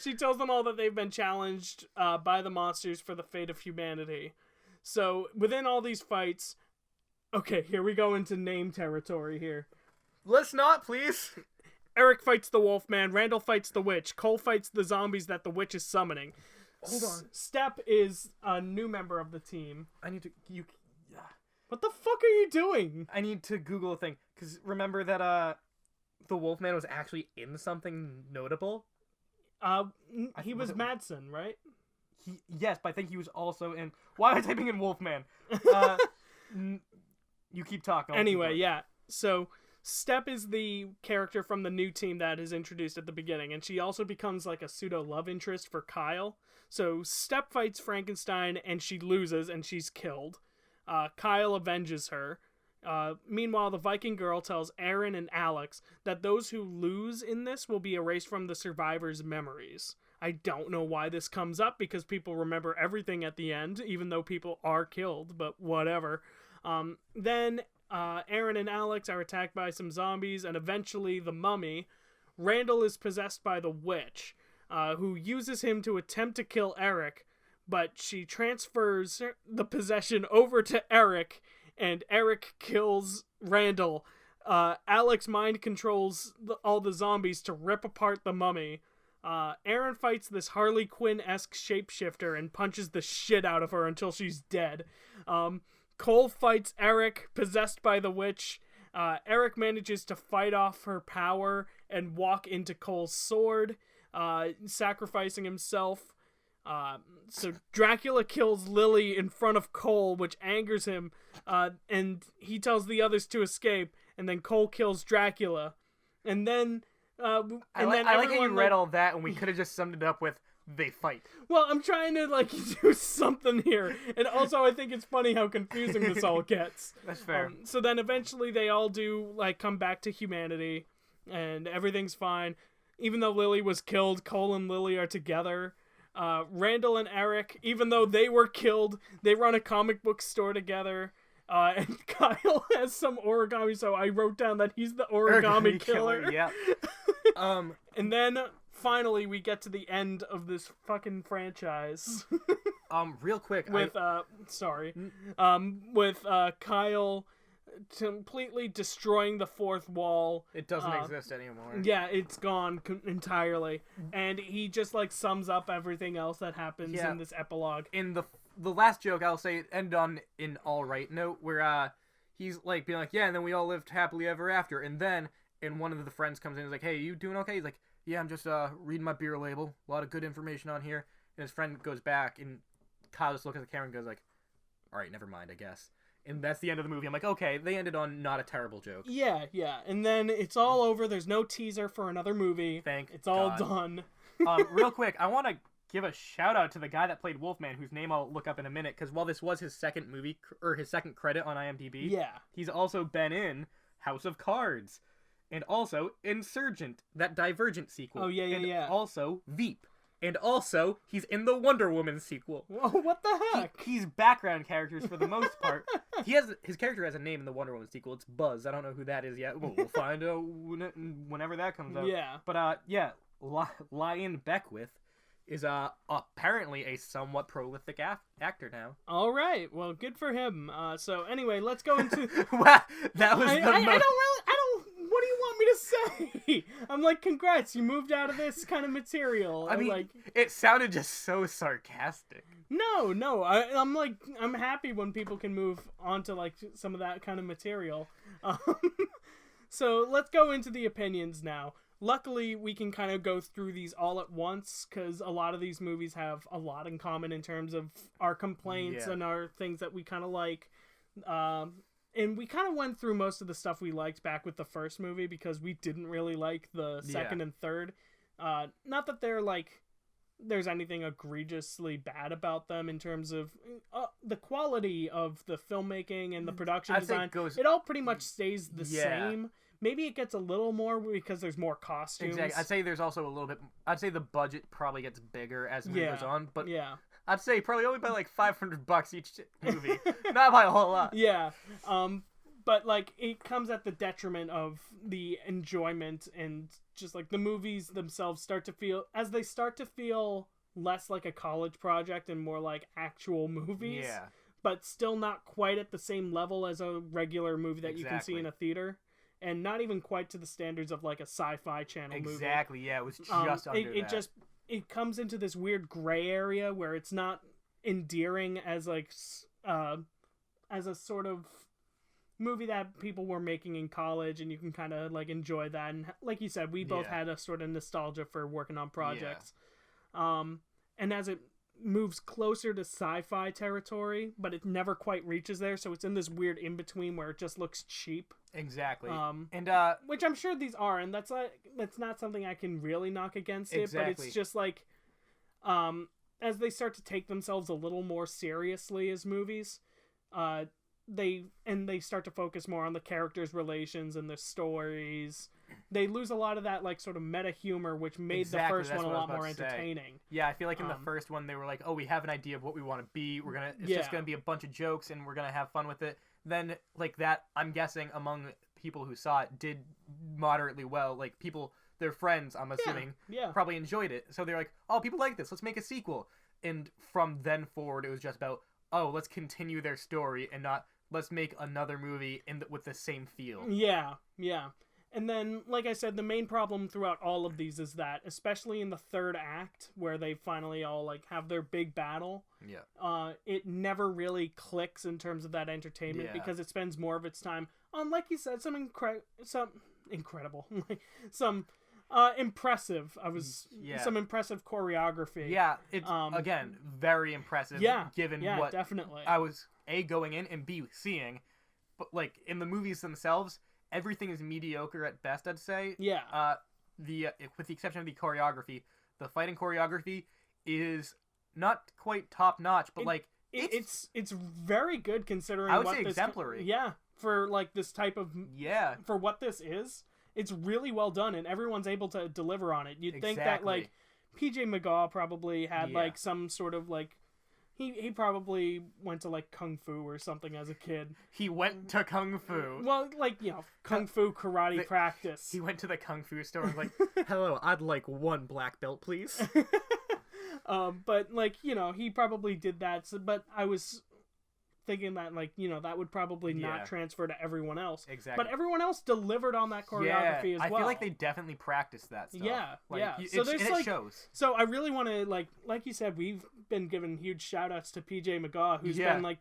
She tells them all that they've been challenged by the monsters for the fate of humanity. So within all these fights... Okay, here we go into name territory here. Let's not, please. Eric fights the Wolfman. Randall fights the witch. Cole fights the zombies that the witch is summoning. Hold on. Step is a new member of the team. I need to... What the fuck are you doing? I need to Google a thing. Because remember that the Wolfman was actually in something notable? He was Madsen, right? Yes, but I think he was also in... Why am I typing in Wolfman? You keep talking. Anyway, yeah. So Step is the character from the new team that is introduced at the beginning, and she also becomes like a pseudo love interest for Kyle. So Step fights Frankenstein, and she loses, and she's killed. Kyle avenges her. Meanwhile, the Viking girl tells Aaron and Alex that those who lose in this will be erased from the survivors' memories. I don't know why this comes up, because people remember everything at the end, even though people are killed, but whatever. Then Aaron and Alex are attacked by some zombies, and eventually the mummy. Randall is possessed by the witch, who uses him to attempt to kill Eric, but she transfers the possession over to Eric, and Eric kills Randall. Alex mind controls all the zombies to rip apart the mummy. Aaron fights this Harley Quinn-esque shapeshifter and punches the shit out of her until she's dead. Cole fights Eric, possessed by the witch. Eric manages to fight off her power and walk into Cole's sword, sacrificing himself. So Dracula kills Lily in front of Cole, which angers him, and he tells the others to escape, and then Cole kills Dracula. And then... I like how you read all that, and we could have just summed it up with, they fight. Well, I'm trying to, do something here. And also, I think it's funny how confusing this all gets. That's fair. So then eventually they all do, come back to humanity, and everything's fine. Even though Lily was killed, Cole and Lily are together. Randall and Eric, even though they were killed, they run a comic book store together. And Kyle has some origami, so I wrote down that he's the origami killer. Yeah. And then finally we get to the end of this fucking franchise. Real quick, with Kyle completely destroying the fourth wall. It doesn't exist anymore. Yeah, it's gone entirely, and he just sums up everything else that happens in this epilogue. In the last joke, I'll say it ended on an alright note, where he's being yeah, and then we all lived happily ever after, and then one of the friends comes in and is hey, you doing okay? He's yeah, I'm just reading my beer label, a lot of good information on here. And his friend goes back, and Kyle just looks at the camera and goes alright, never mind, I guess. And that's the end of the movie. I'm okay, they ended on not a terrible joke. Yeah, and then it's all over. There's no teaser for another movie. It's all done. Real quick, I want to give a shout out to the guy that played Wolfman, whose name I'll look up in a minute, because while this was his second movie, or his second credit on IMDb, he's also been in House of Cards, and also Insurgent, that Divergent sequel. Oh, yeah. Also Veep. And also, he's in the Wonder Woman sequel. Whoa, what the heck? He's background characters for the most part. His character has a name in the Wonder Woman sequel. It's Buzz. I don't know who that is yet. We'll find out whenever that comes out. Yeah. But, Lion Beckwith is apparently a somewhat prolific actor now. All right. Well, good for him. So anyway, let's go into... Wow, that was what do you want me to say? I'm congrats, you moved out of this kind of material. I mean, it sounded just so sarcastic. No, I'm happy when people can move on to some of that kind of material. So let's go into the opinions now. Luckily, we can kind of go through these all at once, because a lot of these movies have a lot in common in terms of our complaints and our things that we kind of like. And we kind of went through most of the stuff we liked back with the first movie, because we didn't really like the second and third. Not that there's anything egregiously bad about them in terms of the quality of the filmmaking and the production design. It all pretty much stays the same. Maybe it gets a little more because there's more costumes. Exactly. I'd say there's also a little bit... I'd say the budget probably gets bigger as the movie goes on, but I'd say probably only by $500 each movie. Not by a whole lot. Yeah. But it comes at the detriment of the enjoyment, and just the movies themselves start to feel less like a college project and more like actual movies. Yeah. But still not quite at the same level as a regular movie that you can see in a theater. And not even quite to the standards of a Sci-Fi Channel movie. Exactly, yeah, it was just under that. It comes into this weird gray area where it's not endearing as as a sort of movie that people were making in college, and you can kind of enjoy that. And like you said, we both had a sort of nostalgia for working on projects. And as it moves closer to sci-fi territory, but it never quite reaches there, so it's in this weird in-between where it just looks cheap. Exactly. And which I'm sure these are, and that's not something I can really knock against it, but it's just like as they start to take themselves a little more seriously as movies, they start to focus more on the characters' relations and the stories. They lose a lot of that like sort of meta humor, which made the first one a lot more entertaining. Yeah, I feel like in the first one they were like, oh, we have an idea of what we want to be. It's just gonna be a bunch of jokes and we're gonna have fun with it. Then like that, I'm guessing among people who saw it did moderately well. Like people, their friends, I'm assuming, probably enjoyed it. So they're like, oh, people like this. Let's make a sequel. And from then forward, it was just about, oh, let's continue their story and not let's make another movie with the same feel. Yeah. And then, like I said, the main problem throughout all of these is that, especially in the third act, where they finally all like have their big battle, it never really clicks in terms of that entertainment because it spends more of its time on, like you said, some incredible, some impressive. Some impressive choreography. Yeah, it's again very impressive. Given what definitely I was going in and seeing, but like in the movies themselves. Everything is mediocre at best, I'd say. Yeah. With the exception of the choreography, the fighting choreography is not quite top notch, but it's very good considering. I would say exemplary. For like this type of for what this is, it's really well done, and everyone's able to deliver on it. You'd think that like PJ McGaw probably had like some sort of like. He probably went to, like, Kung Fu or something as a kid. He went to Kung Fu. Well, like, Kung Fu karate practice. He went to the Kung Fu store and was like, hello, I'd like 1 black belt, please. But, like, he probably did that. So, but I was thinking that, like, that would probably not transfer to everyone else. Exactly. But everyone else delivered on that choreography as well. I feel like they definitely practiced that stuff. So it shows. So I really want to, like you said, we've been giving huge shout-outs to PJ McGaw, who's been, like,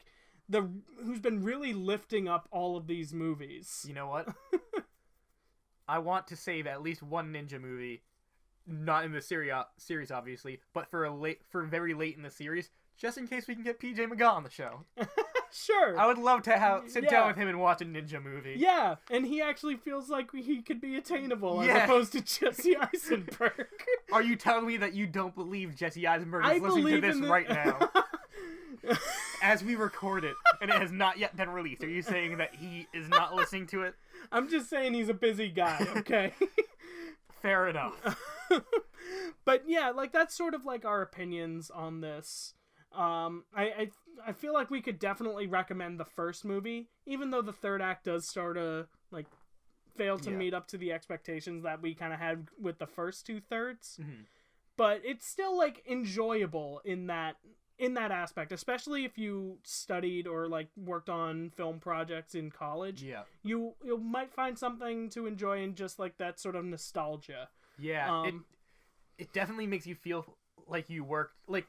who's been really lifting up all of these movies. You know what? I want to save at least one ninja movie, not in the series, obviously, but for very late in the series, just in case we can get PJ McGaw on the show. Sure. I would love to sit down with him and watch a ninja movie. Yeah, and he actually feels like he could be attainable as opposed to Jesse Eisenberg. Are you telling me that you don't believe Jesse Eisenberg is listening to this right now? As we record it, and it has not yet been released. Are you saying that he is not listening to it? I'm just saying he's a busy guy, okay? Fair enough. But yeah, like that's sort of like our opinions on this. I feel like we could definitely recommend the first movie, even though the third act does sort of like fail to meet up to the expectations that we kind of had with the first 2/3. Mm-hmm. But it's still like enjoyable in that aspect, especially if you studied or like worked on film projects in college. Yeah, you might find something to enjoy in just like that sort of nostalgia. Yeah, it definitely makes you feel like you worked like.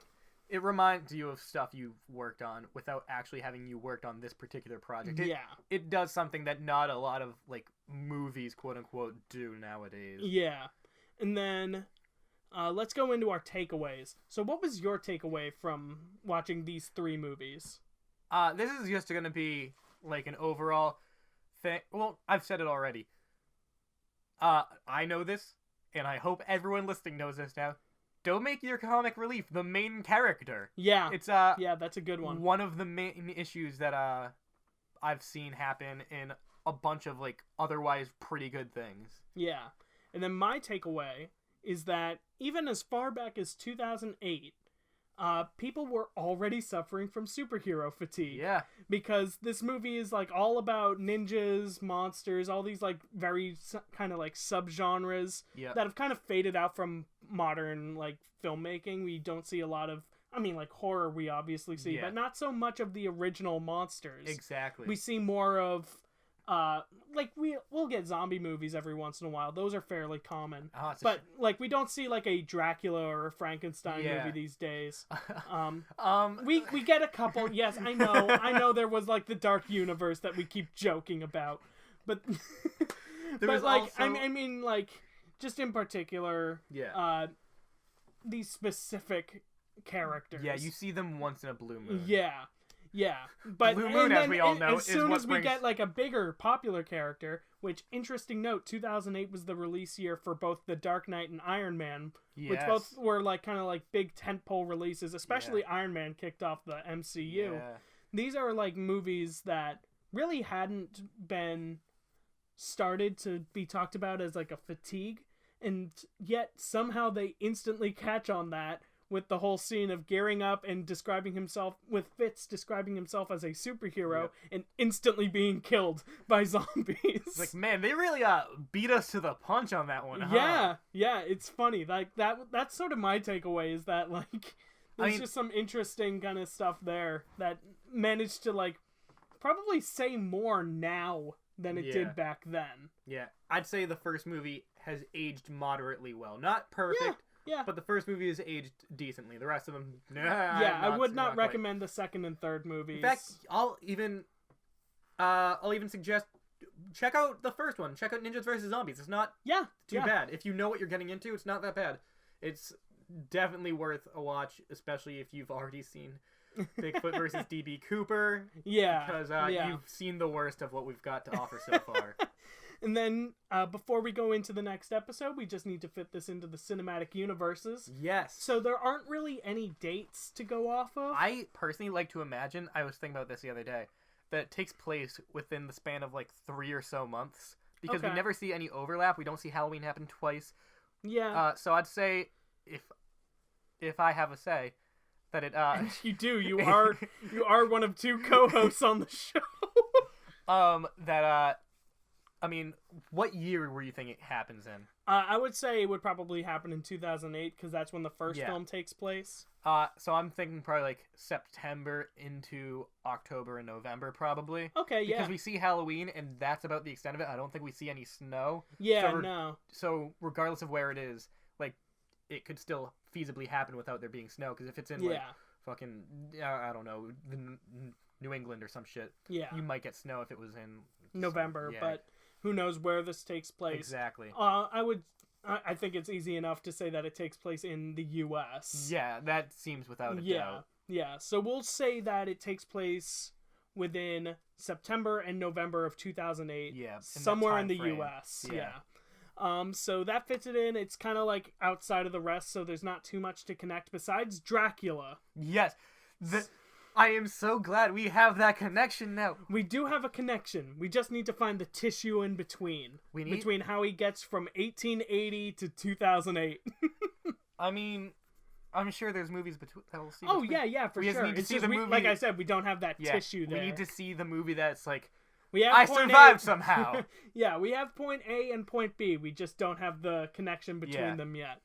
It reminds you of stuff you've worked on without actually having you worked on this particular project. It does something that not a lot of, like, movies, quote-unquote, do nowadays. Yeah. And then, let's go into our takeaways. So what was your takeaway from watching these 3 movies? This is just going to be, like, an overall thing. Well, I've said it already. I know this, and I hope everyone listening knows this now. Don't make your comic relief the main character. Yeah. It's that's a good one. One of the main issues that I've seen happen in a bunch of like otherwise pretty good things. Yeah. And then my takeaway is that even as far back as 2008, people were already suffering from superhero fatigue. Yeah. Because this movie is like all about ninjas, monsters, all these like very kind of like subgenres that have kind of faded out from modern like filmmaking. We don't see a lot of, I mean, like horror we obviously see, but not so much of the original monsters. Exactly. We see more of like we'll get zombie movies every once in a while. Those are fairly common. But like we don't see like a Dracula or a Frankenstein movie these days. We get a couple. Yes, I know there was like the dark universe that we keep joking about. But but like also... I mean like just in particular these specific characters. Yeah, you see them once in a blue moon. Yeah, but Blue Moon, as we all know, as is soon what as we get like a bigger popular character, which, interesting note, 2008 was the release year for both The Dark Knight and Iron Man, which both were like kind of like big tentpole releases. Especially Iron Man kicked off the MCU. Yeah. These are like movies that really hadn't been started to be talked about as like a fatigue, and yet somehow they instantly catch on that with the whole scene of gearing up and describing himself, with Fitz describing himself as a superhero and instantly being killed by zombies. It's like, man, they really beat us to the punch on that one, huh? Yeah, it's funny. Like that's sort of my takeaway, is that like there's just some interesting kind of stuff there that managed to like probably say more now than it did back then. Yeah, I'd say the first movie has aged moderately well. Not perfect. Yeah. But the first movie is aged decently. The rest of them, I would not recommend the second and third movies. In fact, I'll even suggest check out the first one. Check out Ninjas vs. Zombies. It's not too bad. If you know what you're getting into, it's not that bad. It's definitely worth a watch, especially if you've already seen Bigfoot versus DB Cooper. Because you've seen the worst of what we've got to offer so far. And then, before we go into the next episode, we just need to fit this into the Cinematic UniVersus. Yes. So there aren't really any dates to go off of. I personally like to imagine, I was thinking about this the other day, that it takes place within the span of like 3 or so months. Because we never see any overlap. We don't see Halloween happen twice. Yeah. So I'd say, if I have a say, that it... And you do. You are one of 2 co-hosts on the show. I mean, what year were you thinking it happens in? I would say it would probably happen in 2008, because that's when the first film takes place. So I'm thinking probably like September into October and November, probably. Okay, yeah. Because we see Halloween, and that's about the extent of it. I don't think we see any snow. Yeah, no. So regardless of where it is, like, it could still feasibly happen without there being snow. Because if it's in, like, fucking, I don't know, New England or some shit, you might get snow if it was in November, but... Who knows where this takes place? Exactly. I think it's easy enough to say that it takes place in the U.S. Yeah, that seems without a doubt. Yeah, so we'll say that it takes place within September and November of 2008. Yeah, somewhere in the U.S. Yeah. So that fits it in. It's kind of like outside of the rest, so there's not too much to connect besides Dracula. Yes. I am so glad we have that connection now. We do have a connection. We just need to find the tissue in between. Between how he gets from 1880 to 2008. I mean, I'm sure there's movies that we'll see. Oh, yeah, for sure. Need to see the movie. Like I said, we don't have that tissue there. We need to see the movie that's like, I survived somehow. Yeah, we have point A and point B. We just don't have the connection between them yet.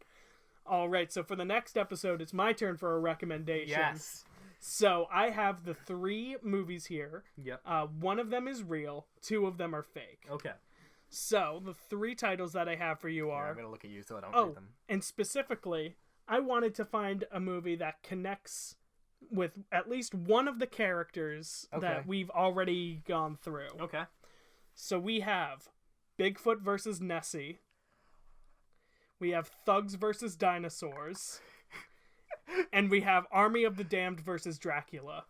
All right, so for the next episode, it's my turn for a recommendation. Yes. So I have the 3 movies here. Yep. 1 of them is real. 2 of them are fake. Okay. So the 3 titles that I have for you are... I'm going to look at you so I don't read them. And specifically, I wanted to find a movie that connects with at least one of the characters that we've already gone through. Okay. So we have Bigfoot versus Nessie. We have Thugs versus Dinosaurs. And we have Army of the Damned versus Dracula.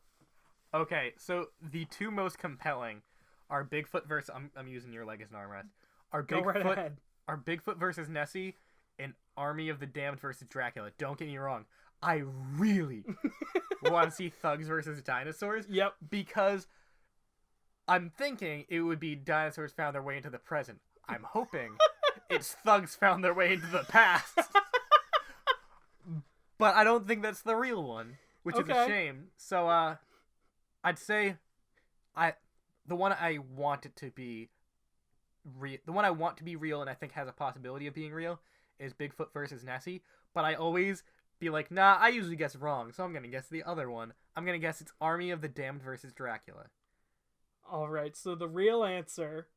Okay, so the 2 most compelling are Bigfoot versus... I'm using your leg as an armrest. Go right ahead. Are Bigfoot versus Nessie and Army of the Damned versus Dracula. Don't get me wrong. I really want to see Thugs versus Dinosaurs. Yep. Because I'm thinking it would be dinosaurs found their way into the present. I'm hoping it's thugs found their way into the past. But I don't think that's the real one, which is a shame. So, I'd say, the one I want it to be the one I want to be real and I think has a possibility of being real is Bigfoot versus Nessie. But I always be like, nah, I usually guess wrong, so I'm gonna guess the other one. I'm gonna guess it's Army of the Damned versus Dracula. All right, so the real answer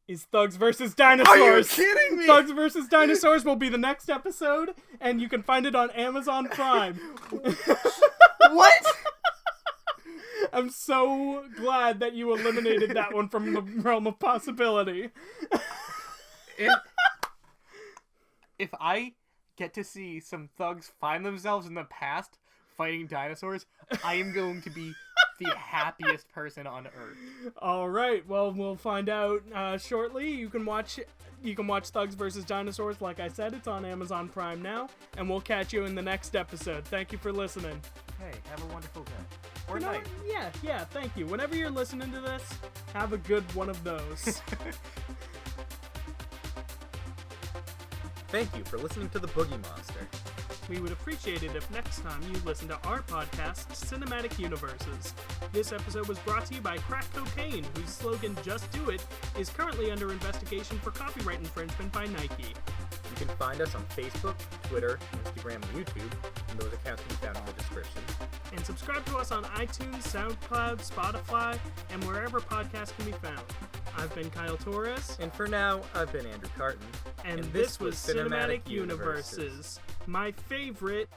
is Thugs versus Dinosaurs. Are you kidding me? Thugs versus Dinosaurs will be the next episode, and you can find it on Amazon Prime. What? I'm so glad that you eliminated that one from the realm of possibility. If I get to see some thugs find themselves in the past fighting dinosaurs, I am going to be the happiest person on earth. All right, well, we'll find out shortly. You can watch Thugs vs. Dinosaurs. Like I said, it's on Amazon Prime now, and we'll catch you in the next episode. Thank you for listening. Hey, have a wonderful day. Or night. Yeah, thank you. Whenever you're listening to this, have a good one of those. Thank you for listening to The Boogie Monster. We would appreciate it if next time you listen to our podcast, Cinematic UniVersus. This episode was brought to you by Crack Cocaine, whose slogan, Just Do It, is currently under investigation for copyright infringement by Nike. You can find us on Facebook, Twitter, Instagram, and YouTube, and those accounts can be found in the description. And subscribe to us on iTunes, SoundCloud, Spotify, and wherever podcasts can be found. I've been Kyle Torres. And for now, I've been Andrew Carten. And this was Cinematic UniVersus, my favorite